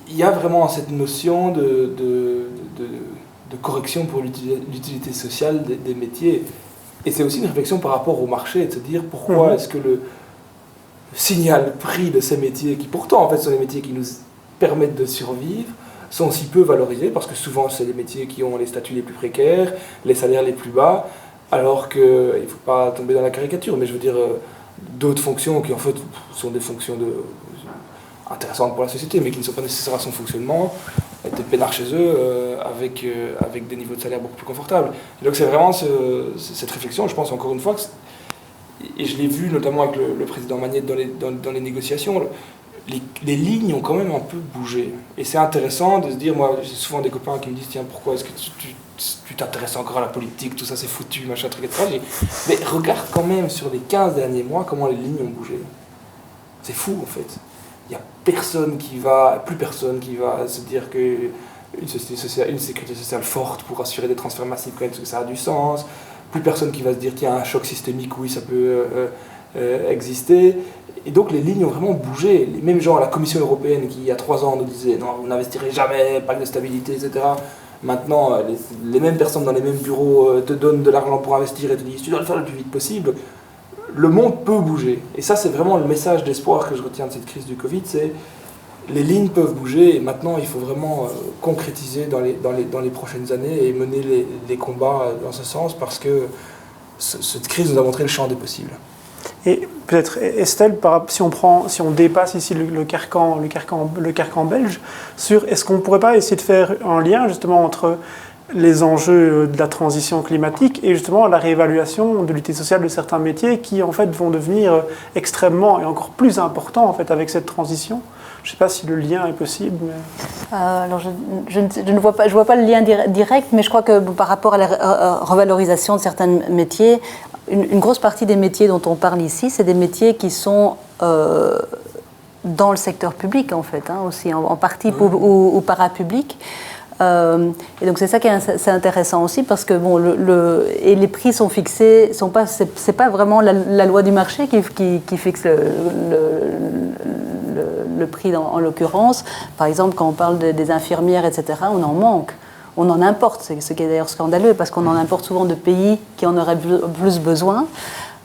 il y a vraiment cette notion de correction pour l'utilité sociale des métiers. Et c'est aussi une réflexion par rapport au marché, de se dire pourquoi est-ce que le signal prix de ces métiers, qui pourtant en fait sont les métiers qui nous permettent de survivre, sont si peu valorisés, parce que souvent c'est les métiers qui ont les statuts les plus précaires, les salaires les plus bas, alors qu'il ne faut pas tomber dans la caricature, mais je veux dire d'autres fonctions qui en fait sont des fonctions intéressantes pour la société, mais qui ne sont pas nécessaires à son fonctionnement, des peinards chez eux avec des niveaux de salaire beaucoup plus confortables. Et donc c'est vraiment cette réflexion, je pense encore une fois, et je l'ai vu notamment avec le président Magnette dans les négociations, les lignes ont quand même un peu bougé. Et c'est intéressant de se dire, moi j'ai souvent des copains qui me disent, tiens, pourquoi est-ce que tu t'intéresses encore à la politique, tout ça c'est foutu, machin, truc, etc. Mais regarde quand même sur les 15 derniers mois comment les lignes ont bougé. C'est fou en fait. Il n'y a plus personne qui va se dire qu'une sécurité sociale forte pour assurer des transferts massifs, quand même, parce que ça a du sens. Plus personne qui va se dire, tiens, un choc systémique, oui, ça peut exister. Et donc les lignes ont vraiment bougé. Les mêmes gens à la Commission européenne qui, il y a 3 ans, nous disaient, non, vous n'investirez jamais, pacte de stabilité, etc. Maintenant, les mêmes personnes dans les mêmes bureaux te donnent de l'argent pour investir et te disent, tu dois le faire le plus vite possible. Le monde peut bouger. Et ça, c'est vraiment le message d'espoir que je retiens de cette crise du Covid, c'est les lignes peuvent bouger et maintenant, il faut vraiment concrétiser dans les prochaines années et mener les combats dans ce sens parce que cette crise nous a montré le champ des possibles. Et peut-être, Estelle, si on dépasse ici le carcan belge, est-ce qu'on ne pourrait pas essayer de faire un lien justement entre les enjeux de la transition climatique et justement la réévaluation de l'utilité sociale de certains métiers qui en fait vont devenir extrêmement et encore plus importants en fait avec cette transition. Je ne sais pas si le lien est possible. Mais... alors je ne vois pas le lien direct, mais je crois que par rapport à la revalorisation de certains métiers, une grosse partie des métiers dont on parle ici, c'est des métiers qui sont dans le secteur public en fait, aussi en partie ou parapublic. Et donc c'est ça qui est intéressant aussi parce que et les prix sont fixés, c'est pas vraiment la loi du marché qui fixe le prix en l'occurrence. Par exemple, quand on parle des infirmières, etc., on en manque. On en importe, ce qui est d'ailleurs scandaleux parce qu'on en importe souvent de pays qui en auraient plus besoin.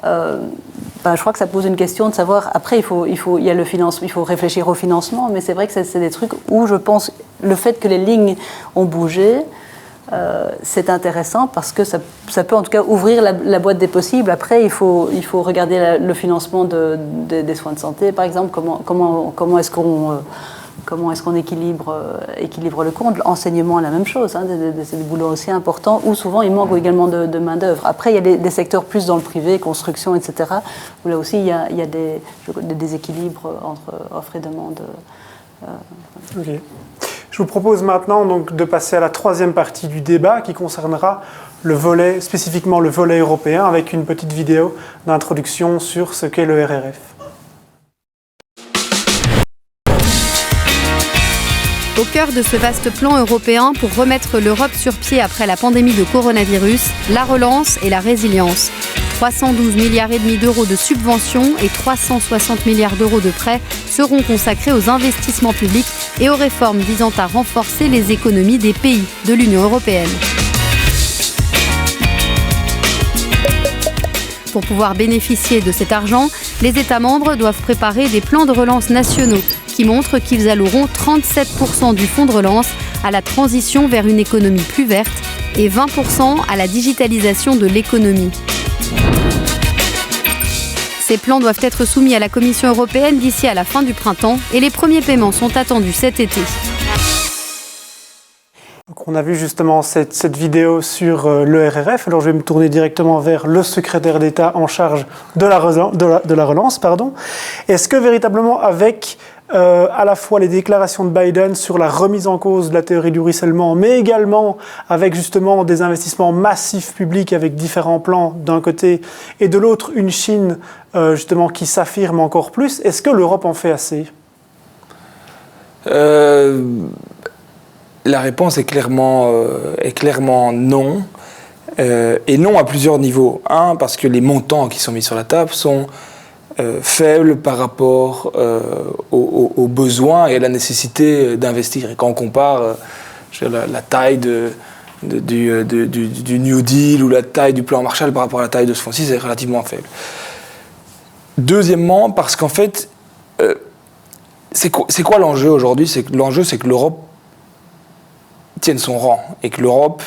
Je crois que ça pose une question de savoir, après il y a le financement, il faut réfléchir au financement, mais c'est vrai que c'est des trucs où je pense le fait que les lignes ont bougé, c'est intéressant parce que ça peut en tout cas ouvrir la boîte des possibles. Après il faut regarder le financement des soins de santé par exemple, comment est-ce qu'on équilibre le compte. L'enseignement est la même chose, c'est des boulots aussi importants où souvent il manque également de main-d'œuvre. Après, il y a des secteurs plus dans le privé, construction, etc., où là aussi il y a des déséquilibres entre offre et demande. Okay. Je vous propose maintenant donc, de passer à la 3e partie du débat qui concernera spécifiquement le volet européen avec une petite vidéo d'introduction sur ce qu'est le RRF. Au cœur de ce vaste plan européen pour remettre l'Europe sur pied après la pandémie de coronavirus, la relance et la résilience. 312 milliards et demi d'euros de subventions et 360 milliards d'euros de prêts seront consacrés aux investissements publics et aux réformes visant à renforcer les économies des pays de l'Union européenne. Pour pouvoir bénéficier de cet argent, les États membres doivent préparer des plans de relance nationaux qui montrent qu'ils alloueront 37% du fonds de relance à la transition vers une économie plus verte et 20% à la digitalisation de l'économie. Ces plans doivent être soumis à la Commission européenne d'ici à la fin du printemps et les premiers paiements sont attendus cet été. Donc on a vu justement cette vidéo sur le RRF. Alors je vais me tourner directement vers le secrétaire d'État en charge de la relance. Est-ce que véritablement avec à la fois les déclarations de Biden sur la remise en cause de la théorie du ruissellement, mais également avec justement des investissements massifs publics avec différents plans d'un côté et de l'autre une Chine justement qui s'affirme encore plus, est-ce que l'Europe en fait assez ? La réponse est clairement non. Et non à plusieurs niveaux. Un, parce que les montants qui sont mis sur la table sont faibles par rapport aux besoins et à la nécessité d'investir. Et quand on compare la taille du New Deal ou la taille du plan Marshall par rapport à la taille de ce fonds-ci, c'est relativement faible. Deuxièmement, parce qu'en fait, c'est quoi l'enjeu aujourd'hui ? L'enjeu, c'est que l'Europe tienne son rang et que l'Europe,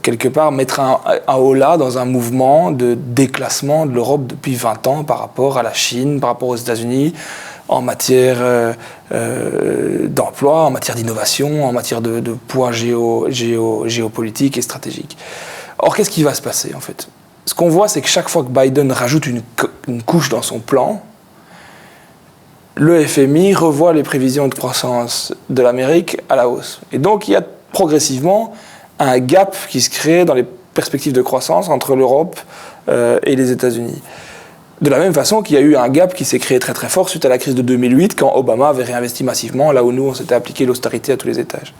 quelque part, mettra un holà dans un mouvement de déclassement de l'Europe depuis 20 ans par rapport à la Chine, par rapport aux États-Unis, en matière d'emploi, en matière d'innovation, en matière de poids géopolitique et stratégique. Or, qu'est-ce qui va se passer, en fait ? Ce qu'on voit, c'est que chaque fois que Biden rajoute une couche dans son plan, le FMI revoit les prévisions de croissance de l'Amérique à la hausse. Et donc, il y a progressivement un gap qui se crée dans les perspectives de croissance entre l'Europe et les États-Unis. De la même façon qu'il y a eu un gap qui s'est créé très très fort suite à la crise de 2008, quand Obama avait réinvesti massivement, là où nous, on s'était appliqué l'austérité à tous les étages.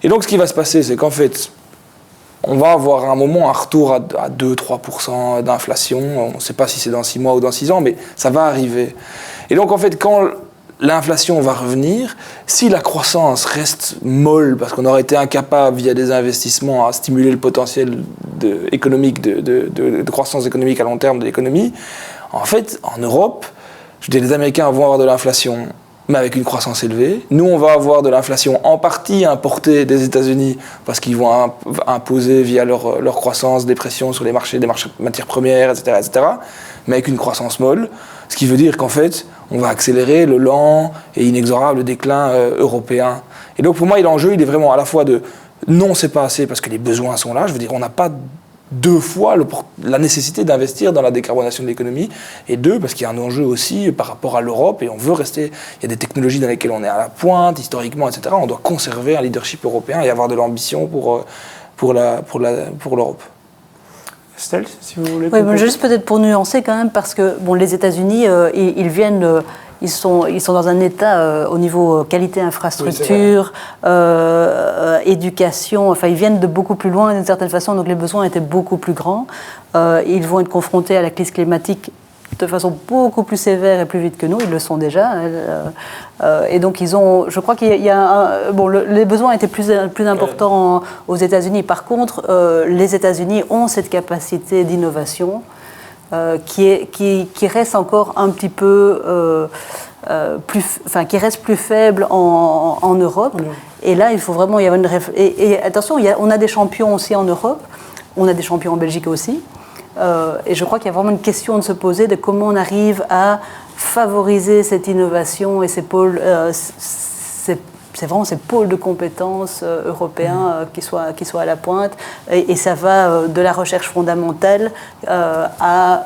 Et donc, ce qui va se passer, c'est qu'en fait, on va avoir à un moment un retour à 2-3% d'inflation. On ne sait pas si c'est dans 6 mois ou dans 6 ans, mais ça va arriver. Et donc, en fait, quand l'inflation va revenir, si la croissance reste molle, parce qu'on aurait été incapable, via des investissements, à stimuler le potentiel économique, de croissance économique à long terme de l'économie, en fait, en Europe, je veux dire, les Américains vont avoir de l'inflation, mais avec une croissance élevée. Nous, on va avoir de l'inflation en partie importée des États-Unis, parce qu'ils vont imposer, via leur croissance, des pressions sur les marchés des matières premières, etc., mais avec une croissance molle. Ce qui veut dire qu'en fait, on va accélérer le lent et inexorable déclin européen. Et donc, pour moi, l'enjeu, il est vraiment à la fois de non, c'est pas assez parce que les besoins sont là. Je veux dire, on n'a pas 2 fois la nécessité d'investir dans la décarbonation de l'économie, et 2, parce qu'il y a un enjeu aussi par rapport à l'Europe, et on veut rester, il y a des technologies dans lesquelles on est à la pointe, historiquement, etc. On doit conserver un leadership européen et avoir de l'ambition pour l'Europe. Estelle, si vous voulez. Oui, juste peut-être pour nuancer quand même, parce que bon, les États-Unis, ils sont dans un état au niveau qualité infrastructure, éducation, enfin ils viennent de beaucoup plus loin d'une certaine façon, donc les besoins étaient beaucoup plus grands. Ils vont être confrontés à la crise climatique de façon beaucoup plus sévère et plus vite que nous, ils le sont déjà. Et donc je crois qu'il y a les besoins étaient plus importants aux États-Unis. Par contre, les États-Unis ont cette capacité d'innovation qui reste encore un petit peu qui reste plus faible en Europe. Et là, il faut vraiment y avoir et attention, on a des champions aussi en Europe, on a des champions en Belgique aussi. Et je crois qu'il y a vraiment une question de se poser de comment on arrive à favoriser cette innovation et ces pôles, c'est vraiment ces pôles de compétences européens qui soient à la pointe. Et ça va de la recherche fondamentale à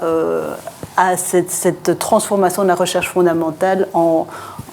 cette transformation de la recherche fondamentale en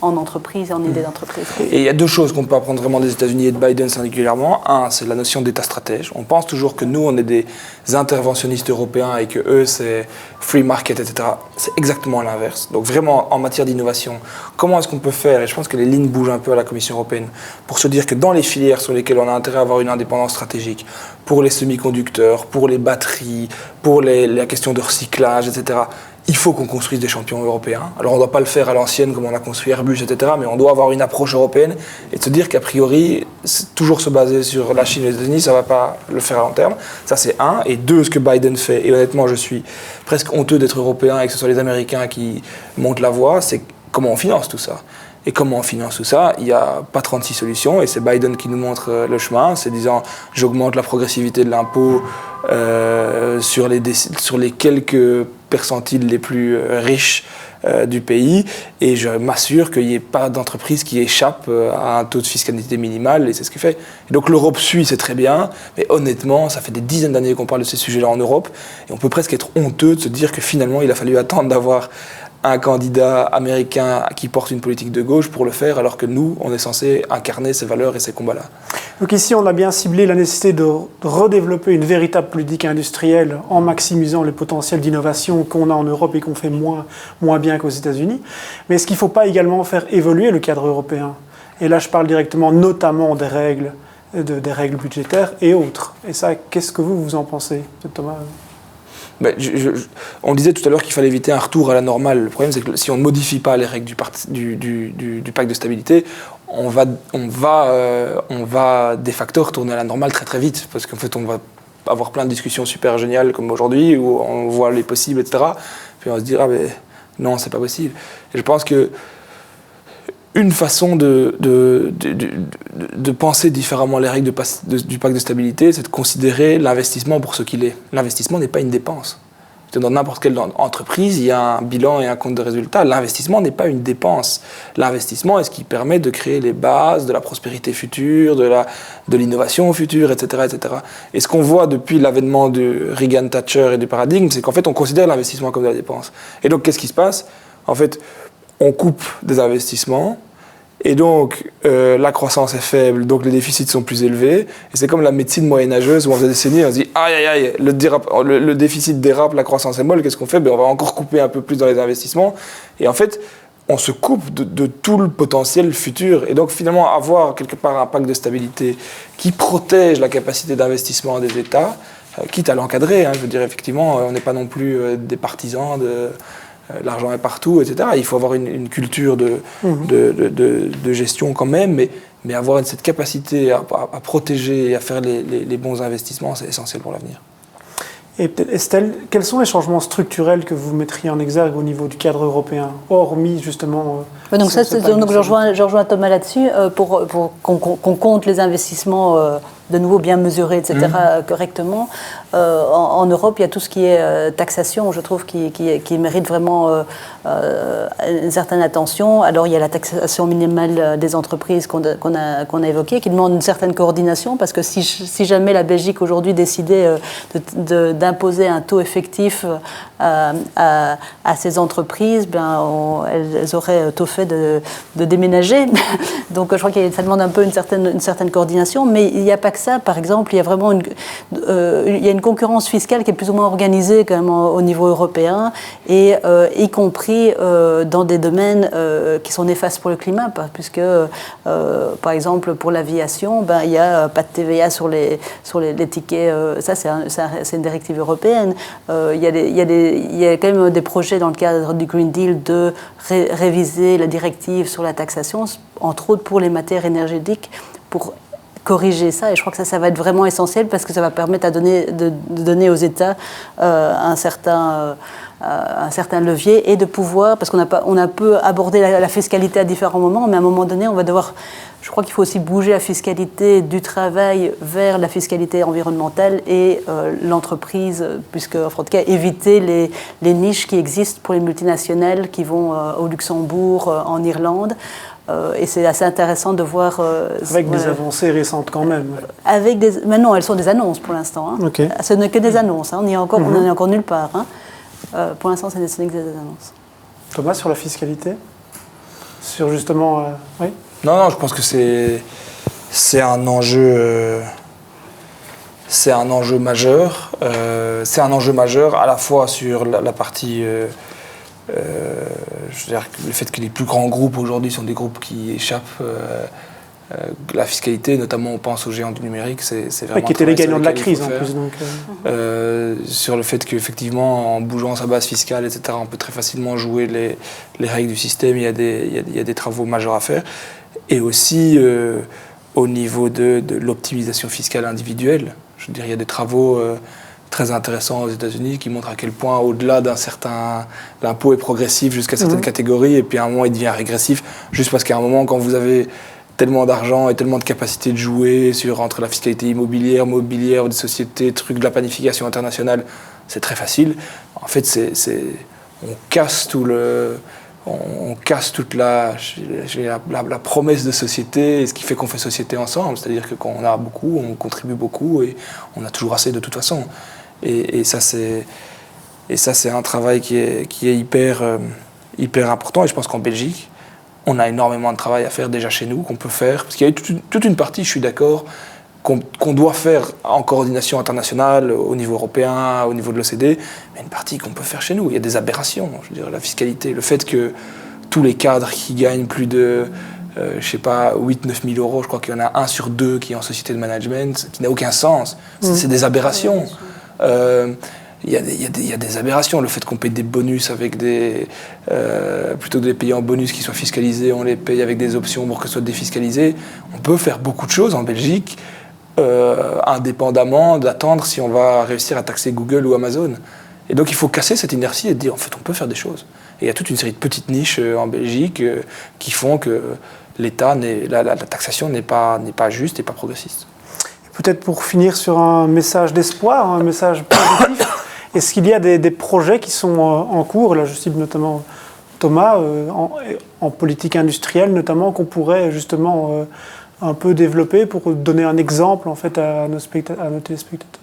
entreprise et en idée d'entreprise. Et il y a 2 choses qu'on peut apprendre vraiment des États-Unis et de Biden singulièrement. Un, c'est la notion d'État stratège. On pense toujours que nous, on est des interventionnistes européens et que eux, c'est free market, etc. C'est exactement l'inverse. Donc vraiment, en matière d'innovation, comment est-ce qu'on peut faire, et je pense que les lignes bougent un peu à la Commission européenne, pour se dire que dans les filières sur lesquelles on a intérêt à avoir une indépendance stratégique, pour les semi-conducteurs, pour les batteries, pour la question de recyclage, etc., il faut qu'on construise des champions européens. Alors on ne doit pas le faire à l'ancienne comme on a construit Airbus, etc., mais on doit avoir une approche européenne et de se dire qu'a priori, toujours se baser sur la Chine et les États-Unis, ça ne va pas le faire à long terme. Ça, c'est 1. Et 2, ce que Biden fait, et honnêtement, je suis presque honteux d'être européen et que ce soit les Américains qui montent la voie, c'est comment on finance tout ça. Et comment on finance tout ça ? Il n'y a pas 36 solutions, et c'est Biden qui nous montre le chemin. C'est disant, j'augmente la progressivité de l'impôt sur les quelques percentiles les plus riches du pays, et je m'assure qu'il n'y ait pas d'entreprise qui échappe à un taux de fiscalité minimal, et c'est ce qu'il fait. Et donc l'Europe suit, c'est très bien, mais honnêtement, ça fait des dizaines d'années qu'on parle de ces sujets-là en Europe, et on peut presque être honteux de se dire que finalement, il a fallu attendre d'avoir un candidat américain qui porte une politique de gauche pour le faire, alors que nous, on est censé incarner ces valeurs et ces combats-là. Donc ici, on a bien ciblé la nécessité de redévelopper une véritable politique industrielle en maximisant les potentiels d'innovation qu'on a en Europe et qu'on fait moins bien qu'aux États-Unis. Mais est-ce qu'il ne faut pas également faire évoluer le cadre européen ? Et là, je parle directement notamment des règles budgétaires et autres. Et ça, qu'est-ce que vous en pensez, Thomas ? Ben, on disait tout à l'heure qu'il fallait éviter un retour à la normale. Le problème, c'est que si on ne modifie pas les règles du pacte de stabilité, on va de facto retourner à la normale très très vite. Parce qu'en fait, on va avoir plein de discussions super géniales comme aujourd'hui, où on voit les possibles, etc. Puis on va se dire, ah ben non, c'est pas possible. Et je pense que une façon de penser différemment les règles du pacte de stabilité, c'est de considérer l'investissement pour ce qu'il est. L'investissement n'est pas une dépense. Dans n'importe quelle entreprise, il y a un bilan et un compte de résultat. L'investissement n'est pas une dépense. L'investissement est ce qui permet de créer les bases de la prospérité future, de l'innovation future, etc., etc. Et ce qu'on voit depuis l'avènement de Reagan, Thatcher et du paradigme, c'est qu'en fait, on considère l'investissement comme de la dépense. Et donc, qu'est-ce qui se passe ? En fait, on coupe des investissements, et donc la croissance est faible, donc les déficits sont plus élevés. Et c'est comme la médecine moyenâgeuse où on faisait des décennies, on se dit aïe aïe aïe, le déficit dérape, la croissance est molle, qu'est-ce qu'on fait ? On va encore couper un peu plus dans les investissements. Et en fait, on se coupe de tout le potentiel futur. Et donc finalement, avoir quelque part un pacte de stabilité qui protège la capacité d'investissement des États, quitte à l'encadrer. Je veux dire, effectivement, on n'est pas non plus des partisans de... L'argent est partout, etc. Il faut avoir une culture de gestion quand même, mais avoir cette capacité à protéger et à faire les bons investissements, c'est essentiel pour l'avenir. Et peut-être, Estelle, quels sont les changements structurels que vous mettriez en exergue au niveau du cadre européen, hormis justement... donc je rejoins Thomas là-dessus, pour qu'on compte les investissements de nouveau bien mesurés, etc., correctement. En Europe, il y a tout ce qui est taxation, je trouve, qui mérite vraiment une certaine attention. Alors, il y a la taxation minimale des entreprises qu'on a évoquée, qui demande une certaine coordination, parce que si jamais la Belgique aujourd'hui décidait d'imposer un taux effectif à ces entreprises, elles auraient tôt fait de déménager. Donc, je crois que ça demande un peu une certaine coordination, mais il n'y a pas que ça. Par exemple, il y a vraiment une concurrence fiscale qui est plus ou moins organisée quand même au niveau européen, et y compris dans des domaines qui sont néfastes pour le climat, puisque par exemple pour l'aviation, il n'y a pas de TVA sur les tickets. Ça, c'est une directive européenne. Il y a quand même des projets dans le cadre du Green Deal de réviser la directive sur la taxation, entre autres pour les matières énergétiques, pour corriger ça, et je crois que ça va être vraiment essentiel, parce que ça va permettre de donner aux États un certain levier, et de pouvoir, parce qu'on a peu abordé la fiscalité à différents moments, mais à un moment donné, on va devoir, je crois qu'il faut aussi bouger la fiscalité du travail vers la fiscalité environnementale et l'entreprise, puisque, en tout cas, éviter les niches qui existent pour les multinationales qui vont au Luxembourg, en Irlande. Et c'est assez intéressant de voir... avec des avancées récentes quand même. Mais non, elles sont des annonces pour l'instant. Okay. Ce n'est que des annonces. On n'en est encore nulle part. Pour l'instant, ce n'est que des annonces. Thomas, sur la fiscalité ? Sur justement... oui ? Non, je pense que c'est un enjeu... c'est un enjeu majeur. C'est un enjeu majeur à la fois sur la partie... je veux dire, le fait que les plus grands groupes aujourd'hui sont des groupes qui échappent la fiscalité, notamment on pense aux géants du numérique, c'est vraiment... qui étaient les gagnants de la crise en plus. Donc, sur le fait qu'effectivement, en bougeant sa base fiscale, etc., on peut très facilement jouer les règles du système, il y a des travaux majeurs à faire. Et aussi au niveau de l'optimisation fiscale individuelle. Je veux dire, il y a des travaux... très intéressant aux États-Unis qui montre à quel point, au-delà l'impôt est progressif jusqu'à certaines catégories, et puis à un moment il devient régressif, juste parce qu'à un moment, quand vous avez tellement d'argent et tellement de capacité de jouer entre la fiscalité immobilière, mobilière, des sociétés, trucs de la planification internationale, c'est très facile. En fait, on casse toute la promesse de société, et ce qui fait qu'on fait société ensemble. C'est-à-dire que quand on a beaucoup, on contribue beaucoup et on a toujours assez de toute façon. Et ça, c'est un travail qui est hyper important. Et je pense qu'en Belgique, on a énormément de travail à faire déjà chez nous, qu'on peut faire. Parce qu'il y a toute une partie, je suis d'accord, qu'on doit faire en coordination internationale, au niveau européen, au niveau de l'OCDE, mais une partie qu'on peut faire chez nous. Il y a des aberrations, je veux dire, la fiscalité, le fait que tous les cadres qui gagnent plus de, 8-9 000 euros, je crois qu'il y en a 1 sur 2 qui est en société de management, qui n'a aucun sens. C'est des aberrations. Il y a des aberrations. Le fait qu'on paye des bonus avec plutôt que de les payer en bonus qui soient fiscalisés, on les paye avec des options pour que ce soit défiscalisé. On peut faire beaucoup de choses en Belgique, indépendamment d'attendre si on va réussir à taxer Google ou Amazon. Et donc il faut casser cette inertie et dire en fait on peut faire des choses. Et il y a toute une série de petites niches en Belgique qui font que l'État, la taxation n'est pas juste et pas progressiste. Peut-être pour finir sur un message d'espoir, un message positif, est-ce qu'il y a des projets qui sont en cours, là je cite notamment Thomas, en politique industrielle notamment, qu'on pourrait justement un peu développer pour donner un exemple en fait à nos téléspectateurs?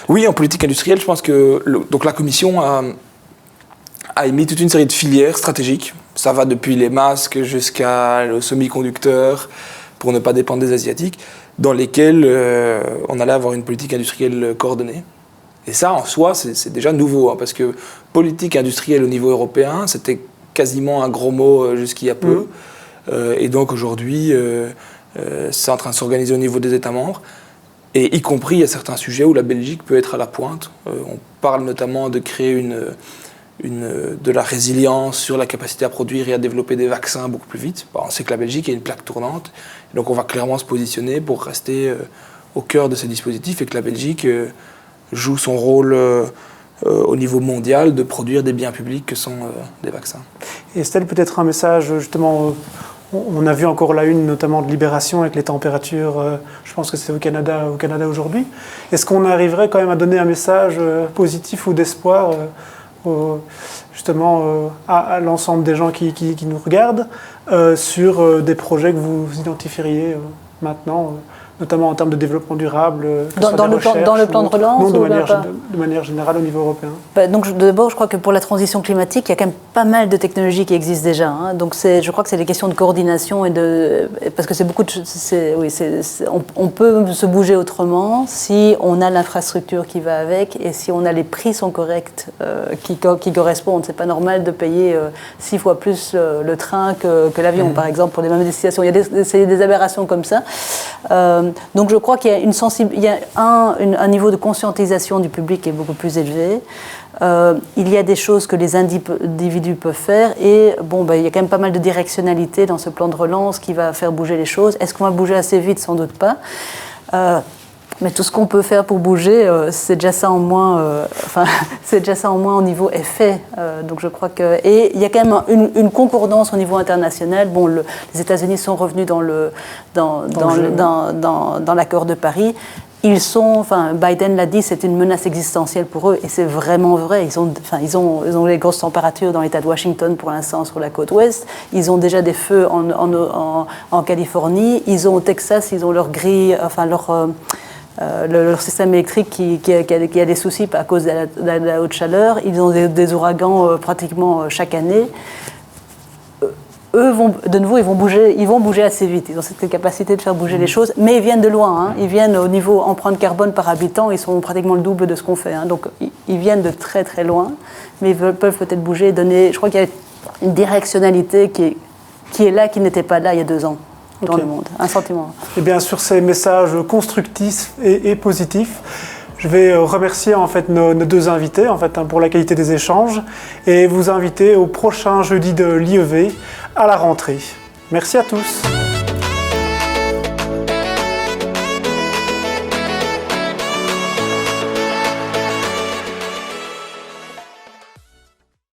Oui, en politique industrielle, je pense que donc la Commission a émis toute une série de filières stratégiques. Ça va depuis les masques jusqu'aux semi-conducteurs, pour ne pas dépendre des Asiatiques, dans lesquels on allait avoir une politique industrielle coordonnée. Et ça, en soi, c'est déjà nouveau, hein, parce que politique industrielle au niveau européen, c'était quasiment un gros mot jusqu'il y a peu. Et donc aujourd'hui, c'est en train de s'organiser au niveau des États membres, et y compris à certains sujets où la Belgique peut être à la pointe. On parle notamment de créer de la résilience sur la capacité à produire et à développer des vaccins beaucoup plus vite. On sait que la Belgique est une plaque tournante, donc on va clairement se positionner pour rester au cœur de ces dispositifs et que la Belgique joue son rôle au niveau mondial de produire des biens publics que sont des vaccins. Et Estelle, peut-être un message justement, on a vu encore la une notamment de Libération avec les températures, je pense que c'est au Canada aujourd'hui. Est-ce qu'on arriverait quand même à donner un message positif ou d'espoir justement à l'ensemble des gens qui nous regardent sur des projets que vous identifieriez maintenant, notamment en termes de développement durable, dans le plan de relance, non, de manière générale au niveau européen? Donc d'abord, je crois que pour la transition climatique, il y a quand même pas mal de technologies qui existent déjà. Hein. Donc je crois que c'est des questions de coordination parce que c'est beaucoup on peut se bouger autrement si on a l'infrastructure qui va avec et si on a les prix sont corrects qui correspondent. C'est pas normal de payer 6 fois plus le train que l'avion, par exemple, pour des mêmes destinations. Il y a des aberrations comme ça. Donc je crois qu'il y a un niveau de conscientisation du public qui est beaucoup plus élevé. Il y a des choses que les individus peuvent faire et il y a quand même pas mal de directionnalité dans ce plan de relance qui va faire bouger les choses. Est-ce qu'on va bouger assez vite? Sans doute pas. Mais tout ce qu'on peut faire pour bouger, c'est déjà ça en moins. C'est déjà ça en moins au niveau effet. Donc je crois que et il y a quand même une concordance au niveau international. Les États-Unis sont revenus dans l'accord de Paris. Biden l'a dit, c'est une menace existentielle pour eux, et c'est vraiment vrai. Ils ont les grosses températures dans l'État de Washington pour l'instant sur la côte ouest. Ils ont déjà des feux en Californie. Ils ont au Texas, ils ont leur grille, leur système électrique qui a des soucis à cause de la haute chaleur. Ils ont des ouragans pratiquement chaque année. Eux, ils vont bouger assez vite. Ils ont cette capacité de faire bouger les choses, mais ils viennent de loin. Hein. Ils viennent au niveau empreinte carbone par habitant, ils sont pratiquement le double de ce qu'on fait. Hein. Donc, ils viennent de très très loin, mais ils peuvent peut-être bouger et donner. Je crois qu'il y a une directionnalité qui est là, qui n'était pas là il y a 2 ans dans le monde. Un sentiment. Et bien, sur ces messages constructifs et positifs, je vais remercier en fait nos 2 invités pour la qualité des échanges et vous inviter au prochain jeudi de l'IEV à la rentrée. Merci à tous.